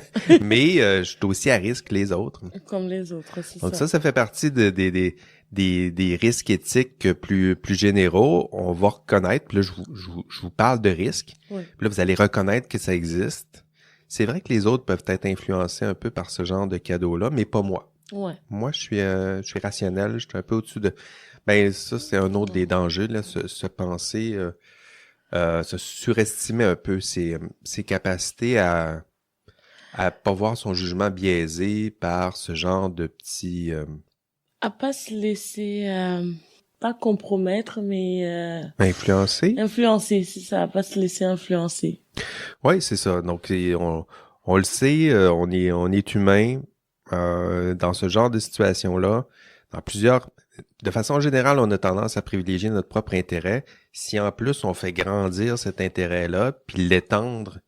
Mais je suis aussi à risque que les autres. Comme les autres, c'est Donc, ça. ça fait partie des risques éthiques plus généraux. On va reconnaître, puis là, je vous parle de risques. Ouais. Puis là, vous allez reconnaître que ça existe. C'est vrai que les autres peuvent être influencés un peu par ce genre de cadeau-là, mais pas moi. Ouais. Moi, je suis rationnel, je suis un peu au-dessus de... Ben, ça, c'est un autre des dangers, là, se penser, se surestimer un peu ses capacités à pas voir son jugement biaisé par ce genre de petits... À pas se laisser pas compromettre, mais Influencer? influencer, c'est ça, pas se laisser influencer. Oui, c'est ça. Donc, on le sait, on est humain dans ce genre de situation-là. De façon générale, on a tendance à privilégier notre propre intérêt. Si en plus on fait grandir cet intérêt-là, puis l'étendre,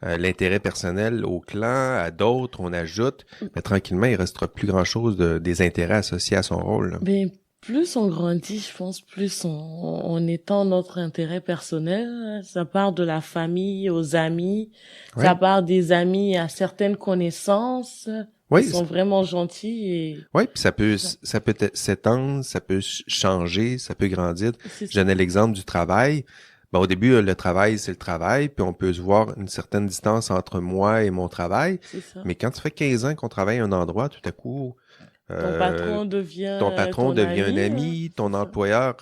l'intérêt personnel au clan, à d'autres, on ajoute, mais tranquillement, il restera plus grand-chose des intérêts associés à son rôle, là. Ben, plus on grandit, je pense, plus on étend notre intérêt personnel. Ça part de la famille aux amis, Ouais. ça part des amis à certaines connaissances Oui, qui sont vraiment gentils et oui, puis ça peut s'étendre, ça peut changer, ça peut grandir. c'est Je ça. donnais l'exemple du travail. Ben, au début, le travail, c'est le travail, puis on peut se voir une certaine distance entre moi et mon travail. C'est ça. Mais quand ça fait 15 ans qu'on travaille à un endroit, tout à coup, Ton patron devient ton patron ton devient un ami, ami, ton c'est ça. employeur,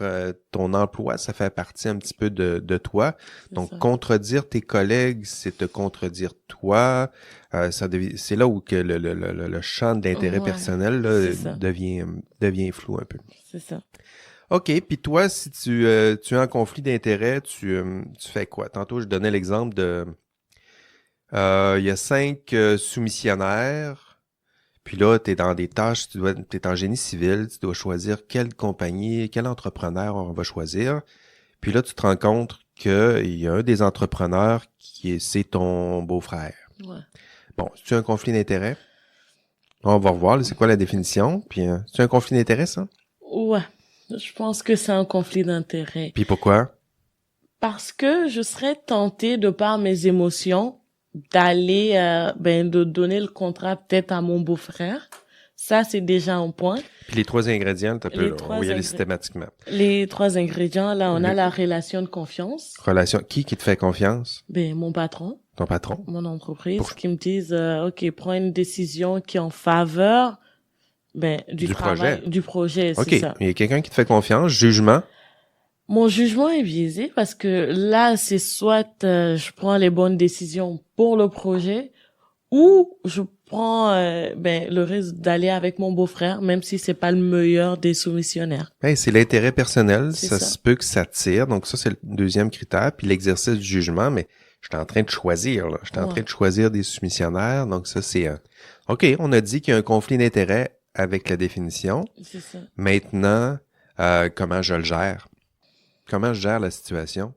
ton emploi, ça fait partie un petit peu de toi. C'est Donc, ça. contredire tes collègues, c'est te contredire toi. C'est là où que le champ d'intérêt Ouais, personnel là, c'est ça. devient flou un peu. C'est ça. OK, puis toi, si tu es en conflit d'intérêt, tu fais quoi? Tantôt, je donnais l'exemple il y a 5 soumissionnaires, puis là, tu es dans des tâches, tu es en génie civil, tu dois choisir quelle compagnie, quel entrepreneur on va choisir. Puis là, tu te rends compte qu'il y a un des entrepreneurs c'est ton beau-frère. Ouais. Bon, c'est-tu un conflit d'intérêt? On va revoir, là, c'est quoi la définition. Puis, c'est un conflit d'intérêt, ça? Ouais. Je pense que c'est un conflit d'intérêt. Puis pourquoi? Parce que je serais tentée, de par mes émotions, d'aller, de donner le contrat peut-être à mon beau-frère. Ça, c'est déjà un point. Puis les 3 ingrédients, t'as Les peu, trois on va y aller ingré- systématiquement. Les 3 ingrédients, là, on a Le- la relation de confiance. Relation, qui te fait confiance? Mon patron, Ton patron? mon entreprise, Pour- qui me disent, OK, prends une décision qui est en faveur, du travail, projet. du projet, OK, c'est ça. il y a quelqu'un qui te fait confiance, jugement. Mon jugement est biaisé parce que là, c'est soit je prends les bonnes décisions pour le projet ou je prends le risque d'aller avec mon beau-frère, même si c'est pas le meilleur des soumissionnaires. Hey, c'est l'intérêt personnel, C'est ça ça. se peut que ça tire, donc ça c'est le deuxième critère, puis l'exercice du jugement, mais je suis en train de choisir, là. Je suis en Ouais. train de choisir des soumissionnaires, donc ça c'est... OK, on a dit qu'il y a un conflit d'intérêt avec la définition. C'est ça. Maintenant, comment je le gère? Comment je gère la situation?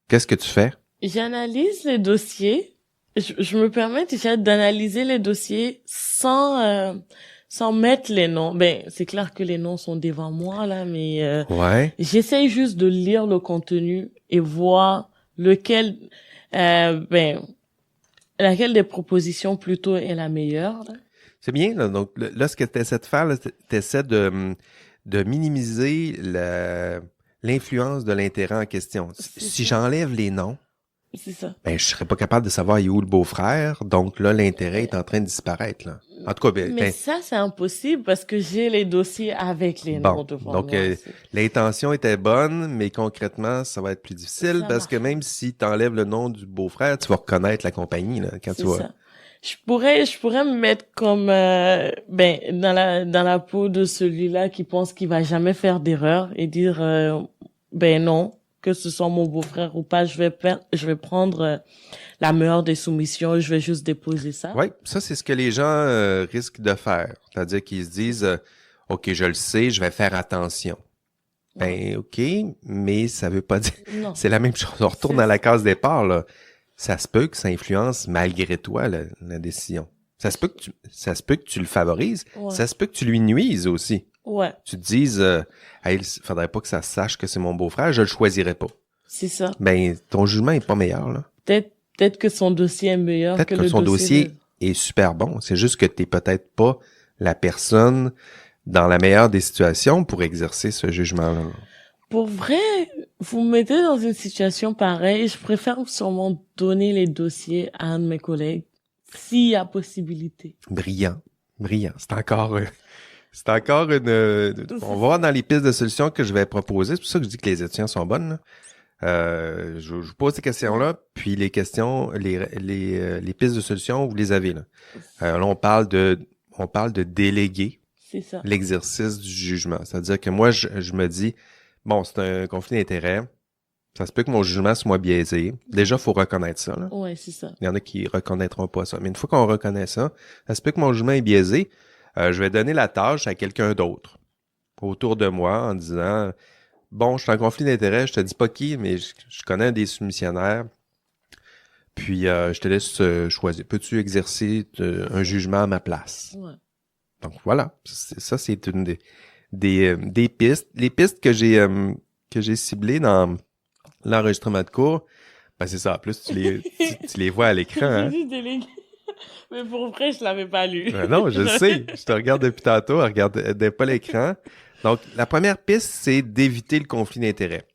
Qu'est-ce que tu fais? J'analyse les dossiers. Je me permets déjà d'analyser les dossiers sans mettre les noms. C'est clair que les noms sont devant moi là, mais Ouais. j'essaye juste de lire le contenu et voir laquelle des propositions plutôt est la meilleure. Là. C'est bien, là. Donc, là, ce que tu essaies de faire, tu essaies de minimiser l'influence de l'intérêt en question. C'est Si ça. j'enlève les noms, C'est ça. je serais pas capable de savoir il est où le beau-frère. Donc là, l'intérêt est en train de disparaître, là. En tout cas, Mais ça, c'est impossible parce que j'ai les dossiers avec les Bon, noms devant donc, moi. l'intention était bonne, mais concrètement, ça va être plus difficile Ça parce que marche. même si tu enlèves le nom du beau-frère, tu vas reconnaître la compagnie, là, quand C'est tu vas... ça. Je pourrais me mettre comme dans la peau de celui-là qui pense qu'il va jamais faire d'erreur et dire non, que ce soit mon beau-frère ou pas, je vais prendre la meilleure des soumissions, je vais juste déposer ça. Oui, ça, c'est ce que les gens risquent de faire. C'est-à-dire qu'ils se disent OK, je le sais, je vais faire attention. OK, mais ça veut pas dire... Non. C'est la même chose. On retourne à la case départ, là. Ça se peut que ça influence malgré toi la décision. Ça se peut que tu le favorises. Ouais. Ça se peut que tu lui nuises aussi. Ouais, Tu te dises hey, il faudrait pas que ça sache que c'est mon beau-frère, je le choisirais pas. c'est ça. Ton jugement est pas meilleur, là. Peut-être que son dossier est meilleur Peut-être que que le son dossier de... est super bon. C'est juste que t'es peut-être pas la personne dans la meilleure des situations pour exercer ce jugement-là. Pour vrai, vous me mettez dans une situation pareille, je préfère sûrement donner les dossiers à un de mes collègues, s'il y a possibilité. Brillant. C'est encore une... on va voir dans les pistes de solutions que je vais proposer. C'est pour ça que je dis que les étudiants sont bonnes, là. Je vous pose ces questions-là, puis les questions, les pistes de solutions, vous les avez, là. Là, on parle de déléguer. C'est ça. l'exercice du jugement. C'est-à-dire que moi, je me dis, bon, c'est un conflit d'intérêts. Ça se peut que mon jugement soit biaisé. Déjà, il faut reconnaître ça, là. Ouais, c'est ça. Il y en a qui reconnaîtront pas ça. Mais une fois qu'on reconnaît ça, ça se peut que mon jugement est biaisé. Je vais donner la tâche à quelqu'un d'autre autour de moi en disant, bon, je suis en conflit d'intérêts, je te dis pas qui, mais je connais un des soumissionnaires. Puis, je te laisse choisir. Peux-tu exercer un jugement à ma place? Ouais. Donc, voilà. Ça, c'est une des pistes. Les pistes que j'ai ciblées dans l'enregistrement de cours, ben c'est ça. En plus, tu les vois à l'écran, J'ai hein? dit délégué. Mais pour vrai, je l'avais pas lu. Non, je le sais. Je te regarde depuis tantôt. Regarde pas l'écran. Donc, la première piste, c'est d'éviter le conflit d'intérêts.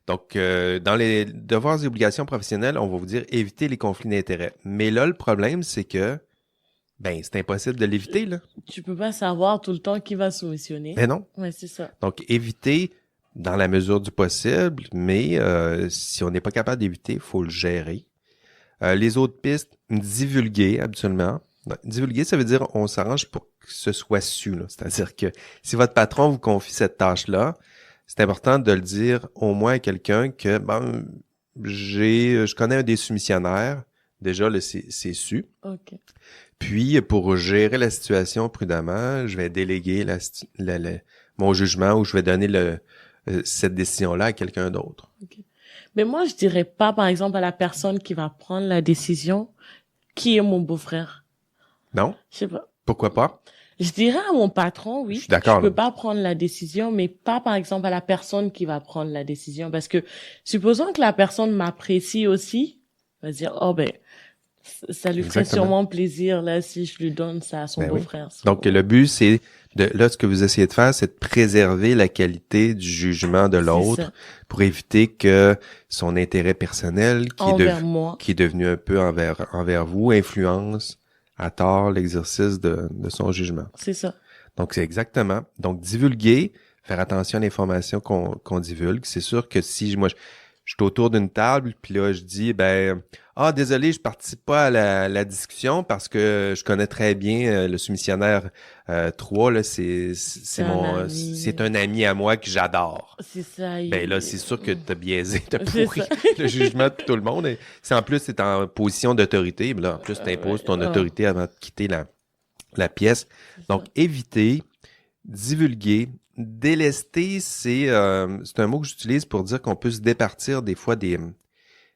Donc, dans les devoirs et obligations professionnelles, on va vous dire éviter les conflits d'intérêts. Mais là, le problème, c'est que, ben, c'est impossible de l'éviter, là. Tu peux pas savoir tout le temps qui va soumissionner. Mais non. Ouais, c'est ça. Donc, éviter dans la mesure du possible, mais si on n'est pas capable d'éviter, il faut le gérer. Les autres pistes, divulguer absolument. Divulguer, ça veut dire on s'arrange pour que ce soit su, là. C'est-à-dire que si votre patron vous confie cette tâche-là, c'est important de le dire au moins à quelqu'un que bon, je connais un des soumissionnaires. Déjà, là, c'est su. OK. Puis, pour gérer la situation prudemment, je vais déléguer mon jugement ou je vais donner cette décision-là à quelqu'un d'autre. OK. Mais moi, je dirais pas, par exemple, à la personne qui va prendre la décision, qui est mon beau-frère. Non? Je sais pas. Pourquoi pas? Je dirais à mon patron, oui. Je suis d'accord, Je peux là. pas prendre la décision, mais pas, par exemple, à la personne qui va prendre la décision. Parce que, supposons que la personne m'apprécie aussi, va dire, oh ben, ça lui ferait Exactement. sûrement plaisir, là, si je lui donne ça à son Ben oui. beau-frère. Donc, le but, c'est là, ce que vous essayez de faire, c'est de préserver la qualité du jugement de C'est l'autre ça. pour éviter que son intérêt personnel, Envers moi. qui est devenu un peu envers vous, influence à tort l'exercice de son jugement. C'est ça. Donc, c'est exactement. Donc, divulguer, faire attention à l'information qu'on divulgue. C'est sûr que si moi, je suis autour d'une table, puis là, je dis, ben, désolé, je participe pas à la discussion parce que je connais très bien le soumissionnaire 3, là, c'est un ami à moi que j'adore. C'est ça. Ben là, c'est sûr que t'as biaisé, t'as C'est pourri ça. le jugement de tout le monde. Et en plus, c'est en position d'autorité. Mais là, en plus, t'imposes ton autorité avant de quitter la pièce. Donc, éviter, divulguer, délester, c'est un mot que j'utilise pour dire qu'on peut se départir des fois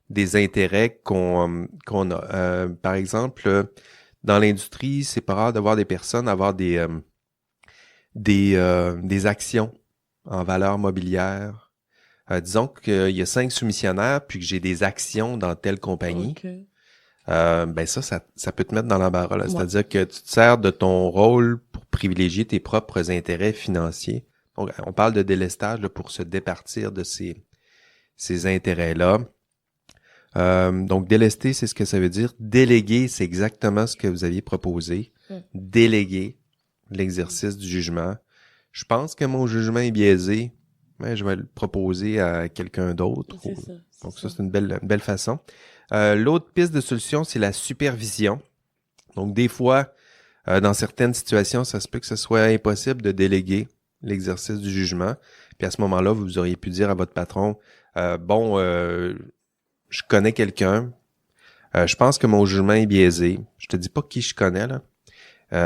des intérêts qu'on a. Par exemple, dans l'industrie, c'est pas rare de voir des personnes avoir des actions en valeur mobilière. Disons qu'il y a 5 soumissionnaires puis que j'ai des actions dans telle compagnie. Okay. Ben ça peut te mettre dans l'embarras, là. Ouais. C'est-à-dire que tu te sers de ton rôle pour privilégier tes propres intérêts financiers. Donc, on parle de délestage là, pour se départir de ces intérêts-là. Donc, délester, c'est ce que ça veut dire. Déléguer, c'est exactement ce que vous aviez proposé. Déléguer l'exercice du jugement. Je pense que mon jugement est biaisé. Mais je vais le proposer à quelqu'un d'autre. C'est ça. Donc, ça, c'est une belle façon. L'autre piste de solution, c'est la supervision. Donc, des fois, dans certaines situations, ça se peut que ce soit impossible de déléguer l'exercice du jugement. Puis à ce moment-là, vous auriez pu dire à votre patron, je connais quelqu'un, je pense que mon jugement est biaisé. Je te dis pas qui je connais, là.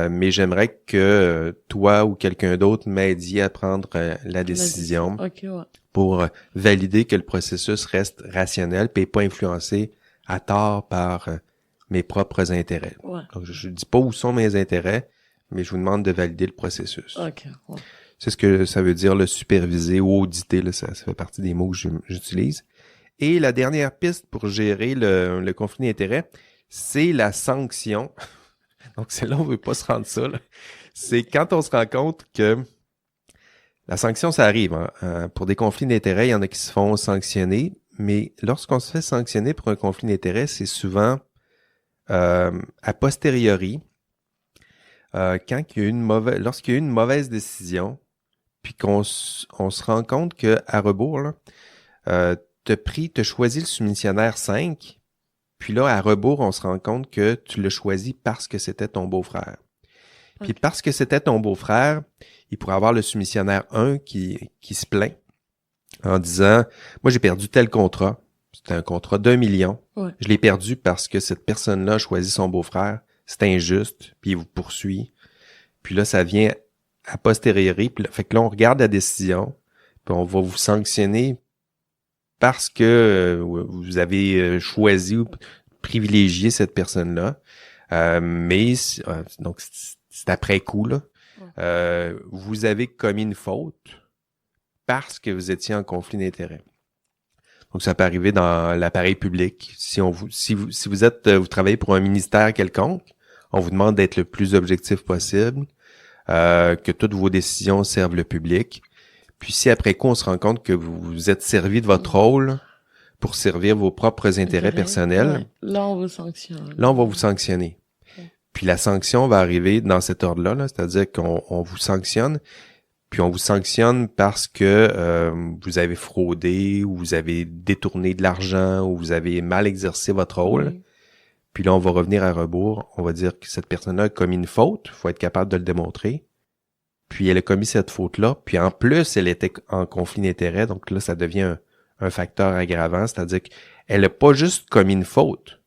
Mais j'aimerais que toi ou quelqu'un d'autre m'aidie à prendre la décision Okay, ouais. pour valider que le processus reste rationnel et pas influencé à tort par mes propres intérêts. Ouais. Donc, je ne dis pas où sont mes intérêts, mais je vous demande de valider le processus. OK. Ouais. C'est ce que ça veut dire, le superviser ou auditer. Là, ça fait partie des mots que j'utilise. Et la dernière piste pour gérer le conflit d'intérêts, c'est la sanction. Donc, celle-là, on veut pas se rendre ça, là. C'est quand on se rend compte que la sanction, ça arrive. Hein. Pour des conflits d'intérêts, il y en a qui se font sanctionner, mais lorsqu'on se fait sanctionner pour un conflit d'intérêts, c'est souvent a posteriori, lorsqu'il y a eu une mauvaise décision, puis qu'on se rend compte que à rebours, là, t'as choisi le soumissionnaire 5, puis là, à rebours, on se rend compte que tu l'as choisi parce que c'était ton beau-frère. Puis parce que c'était ton beau-frère, il pourrait avoir le soumissionnaire 1 qui se plaint en disant « Moi, j'ai perdu tel contrat. C'était un contrat d'1 million. Ouais. Je l'ai perdu parce que cette personne-là a choisi son beau-frère. C'est injuste. » Puis il vous poursuit. Puis là, ça vient a posteriori. Puis là, fait que là, on regarde la décision. Puis on va vous sanctionner parce que vous avez choisi ou privilégié cette personne-là. Donc, c'est après coup, là. Vous avez commis une faute parce que vous étiez en conflit d'intérêts. Donc, ça peut arriver dans l'appareil public. Si vous travaillez pour un ministère quelconque, on vous demande d'être le plus objectif possible, que toutes vos décisions servent le public. Puis si après coup, on se rend compte que vous vous êtes servi de votre rôle pour servir vos propres intérêts personnels, ouais. Là, on vous sanctionne. Là, on va vous sanctionner. Puis la sanction va arriver dans cet ordre-là, là, c'est-à-dire qu'on vous sanctionne, puis on vous sanctionne parce que vous avez fraudé, ou vous avez détourné de l'argent, ou vous avez mal exercé votre rôle. Oui. Puis là, on va revenir à rebours. On va dire que cette personne-là a commis une faute. Il faut être capable de le démontrer. Puis elle a commis cette faute-là. Puis en plus, elle était en conflit d'intérêts. Donc là, ça devient un facteur aggravant. C'est-à-dire qu'elle n'a pas juste commis une faute.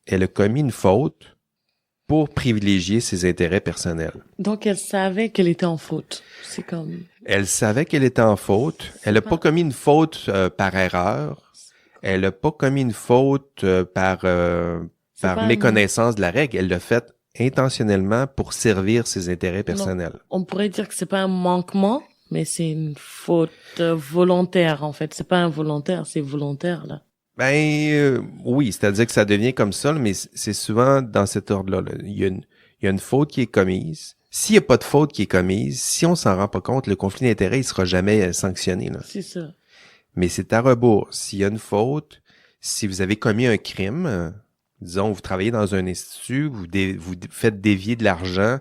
Elle a commis une faute pour privilégier ses intérêts personnels. Donc, elle savait qu'elle était en faute. C'est comme... Elle savait qu'elle était en faute. Elle n'a pas commis une faute par erreur. Elle n'a pas commis une faute par méconnaissance de la règle. Elle l'a fait intentionnellement pour servir ses intérêts personnels. Non, on pourrait dire que c'est pas un manquement, mais c'est une faute volontaire, en fait. C'est pas involontaire, c'est volontaire, là. Oui, c'est-à-dire que ça devient comme ça, mais c'est souvent dans cet ordre-là. Là. Il y a une faute qui est commise. S'il n'y a pas de faute qui est commise, si on s'en rend pas compte, le conflit d'intérêts, il sera jamais sanctionné. Là. C'est ça. Mais c'est à rebours. S'il y a une faute, si vous avez commis un crime, disons, vous travaillez dans un institut, vous faites dévier de l'argent,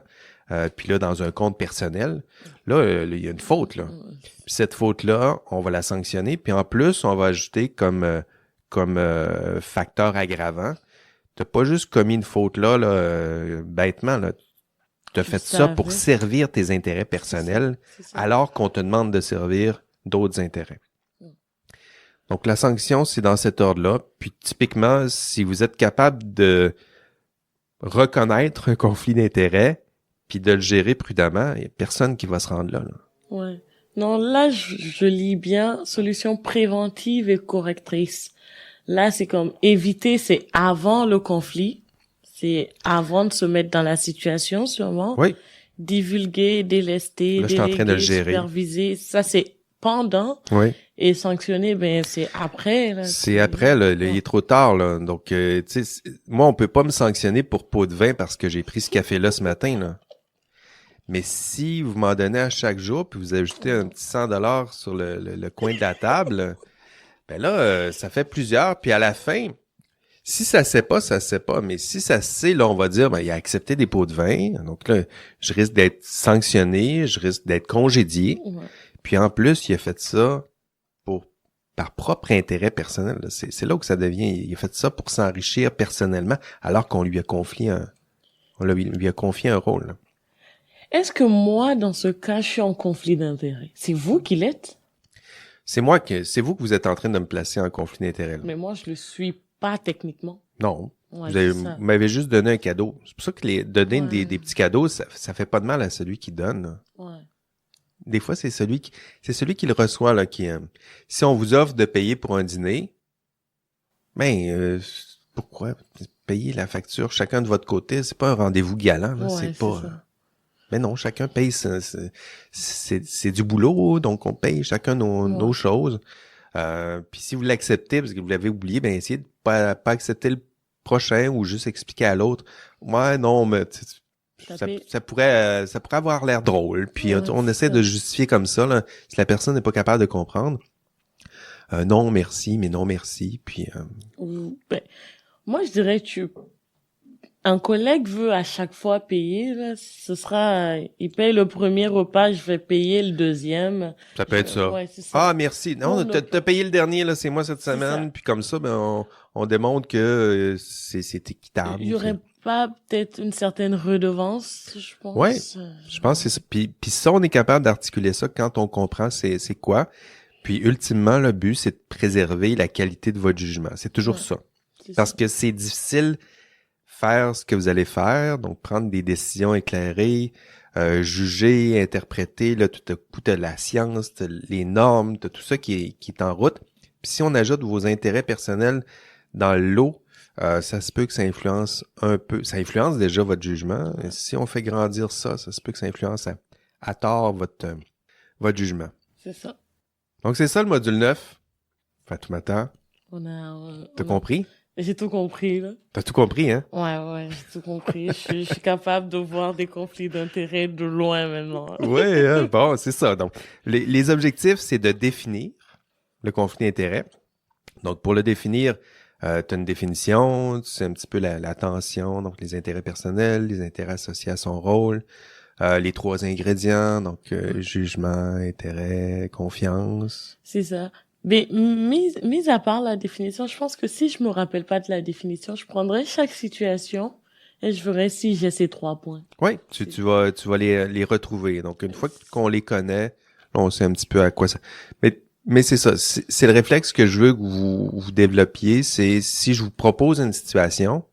puis là, dans un compte personnel, là, il y a une faute, là. Puis cette faute-là, on va la sanctionner, puis en plus, on va ajouter comme facteur aggravant. T'as pas juste commis une faute là, bêtement, là. T'as fait ça pour servir tes intérêts personnels, alors qu'on te demande de servir d'autres intérêts. Donc, la sanction, c'est dans cet ordre-là. Puis, typiquement, si vous êtes capable de reconnaître un conflit d'intérêts, puis de le gérer prudemment, il n'y a personne qui va se rendre là. Ouais. Non, là, je lis bien solution préventive et correctrice. Là, c'est comme éviter, c'est avant le conflit. C'est avant de se mettre dans la situation, sûrement. Oui. Divulguer, délester, là, je suis en train de le gérer. Superviser. Ça, c'est pendant. Oui. Et sanctionner, c'est après. Là, c'est après, là, il est trop tard. Là. Donc, tu sais, moi, on peut pas me sanctionner pour pot de vin parce que j'ai pris ce café-là ce matin, là. Mais si vous m'en donnez à chaque jour, puis vous ajoutez un petit 100$ sur le coin de la table, ben là, ça fait plusieurs. Puis à la fin, si ça se sait pas, ça se sait pas. Mais si ça se sait, là, on va dire, ben, il a accepté des pots de vin. Donc là, je risque d'être sanctionné, je risque d'être congédié. Ouais. Puis en plus, il a fait ça par propre intérêt personnel. Là. C'est là où ça devient, il a fait ça pour s'enrichir personnellement, alors qu'on lui a confié un rôle. Là. Est-ce que moi, dans ce cas, je suis en conflit d'intérêt? C'est vous qui l'êtes? C'est vous que vous êtes en train de me placer en conflit d'intérêt. Là. Mais moi, je le suis pas techniquement. Non. Ouais, vous m'avez juste donné un cadeau. C'est pour ça que donner des petits cadeaux, ça fait pas de mal à celui qui donne. Là. Ouais. Des fois, c'est celui qui le reçoit, là, qui, si on vous offre de payer pour un dîner, pourquoi payer la facture chacun de votre côté? C'est pas un rendez-vous galant, là. Ouais, c'est pas, mais non, chacun paye, c'est du boulot, donc on paye chacun nos choses. Puis si vous l'acceptez parce que vous l'avez oublié, essayez de pas accepter le prochain ou juste expliquer à l'autre. Ouais, non, mais ça pourrait avoir l'air drôle. Puis on essaie de justifier comme ça, là, si la personne n'est pas capable de comprendre. Non, merci, mais non, merci. Puis moi, je dirais un collègue veut à chaque fois payer, là, ce sera, il paye le premier repas, je vais payer le deuxième. Ça peut être ça. Ouais, c'est ça. Ah, merci. Non, t'as payé le dernier, là, c'est moi cette semaine. Puis comme ça, on démontre que c'est équitable. pas peut-être une certaine redevance, je pense. Ouais, je pense que c'est ça. Puis ça, on est capable d'articuler ça quand on comprend c'est quoi. Puis ultimement, le but, c'est de préserver la qualité de votre jugement. C'est toujours ça. Parce que c'est difficile faire ce que vous allez faire, donc prendre des décisions éclairées, juger, interpréter, là, tout à coup, t'as la science, t'as les normes, t'as tout ça qui est en route. Puis si on ajoute vos intérêts personnels dans le lot, ça se peut que ça influence un peu. Ça influence déjà votre jugement. Et si on fait grandir ça, ça se peut que ça influence à tort votre jugement. C'est ça. Donc c'est ça le module 9. Fatoumata. T'as compris? J'ai tout compris, là. T'as tout compris, hein? Ouais, j'ai tout compris. Je suis capable de voir des conflits d'intérêts de loin maintenant. Ouais, hein, bon, c'est ça. Donc, les objectifs, c'est de définir le conflit d'intérêts. Donc, pour le définir, tu as une définition, c'est un petit peu la tension, donc les intérêts personnels, les intérêts associés à son rôle, les 3 ingrédients, donc jugement, intérêt, confiance. C'est ça. Mais mis à part la définition, je pense que si je me rappelle pas de la définition, je prendrais chaque situation et je verrais si j'ai ces 3 points. Oui, tu vas les retrouver. Donc, une fois qu'on les connaît, là, on sait un petit peu à quoi ça... Mais c'est ça, c'est le réflexe que je veux que vous développiez, c'est si je vous propose une situation,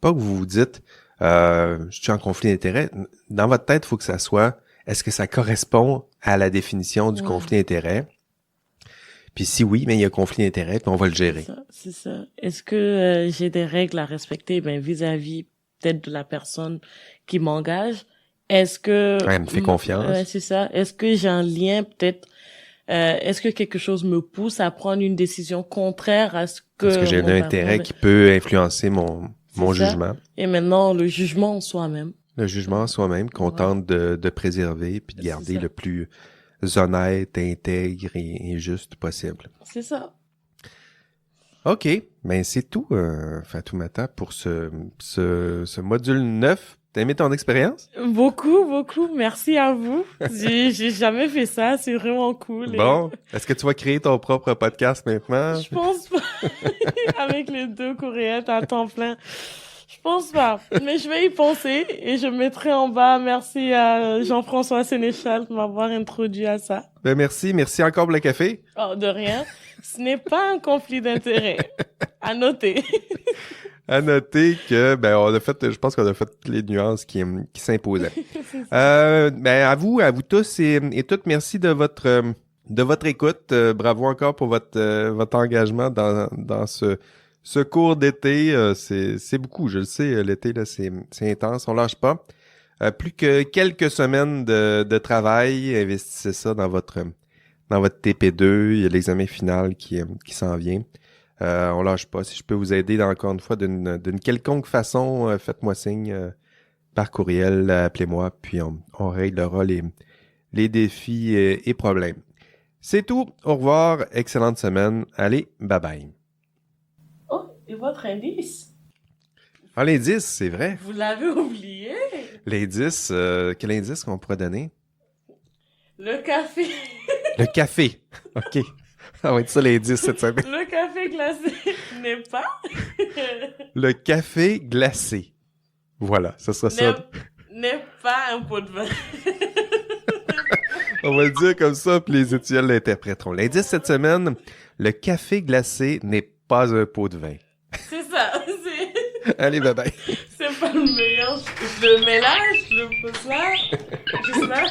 pas que vous vous dites je suis en conflit d'intérêt. Dans votre tête, il faut que ça soit est-ce que ça correspond à la définition du conflit d'intérêt? Puis si oui, mais il y a conflit d'intérêt, puis on va le gérer. C'est ça. Est-ce que j'ai des règles à respecter vis-à-vis peut-être de la personne qui m'engage? Est-ce que... Elle me fait confiance. C'est ça. Est-ce que j'ai un lien peut-être... est-ce que quelque chose me pousse à prendre une décision contraire à ce que... Est-ce que j'ai un intérêt qui peut influencer mon jugement? Et maintenant, le jugement en soi-même. Le jugement en soi-même, qu'on tente de préserver puis de garder le plus honnête, intègre et juste possible. C'est ça. OK. Ben, c'est tout, Fatoumata, pour ce module 9. T'as aimé ton expérience? Beaucoup. Merci à vous. J'ai jamais fait ça. C'est vraiment cool. Bon. Est-ce que tu vas créer ton propre podcast maintenant? Je pense pas. Avec les 2 coréennes à temps plein. Je pense pas. Mais je vais y penser et je mettrai en bas. Merci à Jean-François Sénéchal de m'avoir introduit à ça. Ben, merci. Merci encore pour le café. Oh, de rien. Ce n'est pas un conflit d'intérêt. À noter. À noter que, je pense qu'on a fait toutes les nuances qui s'imposaient. À vous tous et toutes, merci de votre écoute. Bravo encore pour votre engagement dans ce cours d'été. C'est beaucoup, je le sais, l'été, là, c'est intense, on lâche pas. Plus que quelques semaines de travail, investissez ça dans votre TP2, il y a l'examen final qui s'en vient. On lâche pas. Si je peux vous aider encore une fois d'une quelconque façon, faites-moi signe par courriel, appelez-moi, puis on réglera les défis et problèmes. C'est tout. Au revoir. Excellente semaine. Allez, bye bye. Oh, et votre indice? Ah, l'indice, c'est vrai. Vous l'avez oublié? L'indice, quel indice qu'on pourrait donner? Le café. Le café. OK. Ça va être ça l'indice cette semaine. Le café glacé n'est pas. Le café glacé. Voilà, ça sera ça. N'est pas un pot de vin. On va le dire comme ça, puis les étudiants l'interpréteront. L'indice cette semaine, le café glacé n'est pas un pot de vin. C'est ça. Allez, bye bye. C'est pas le meilleur. Je le mélange, je le pose là. Juste là.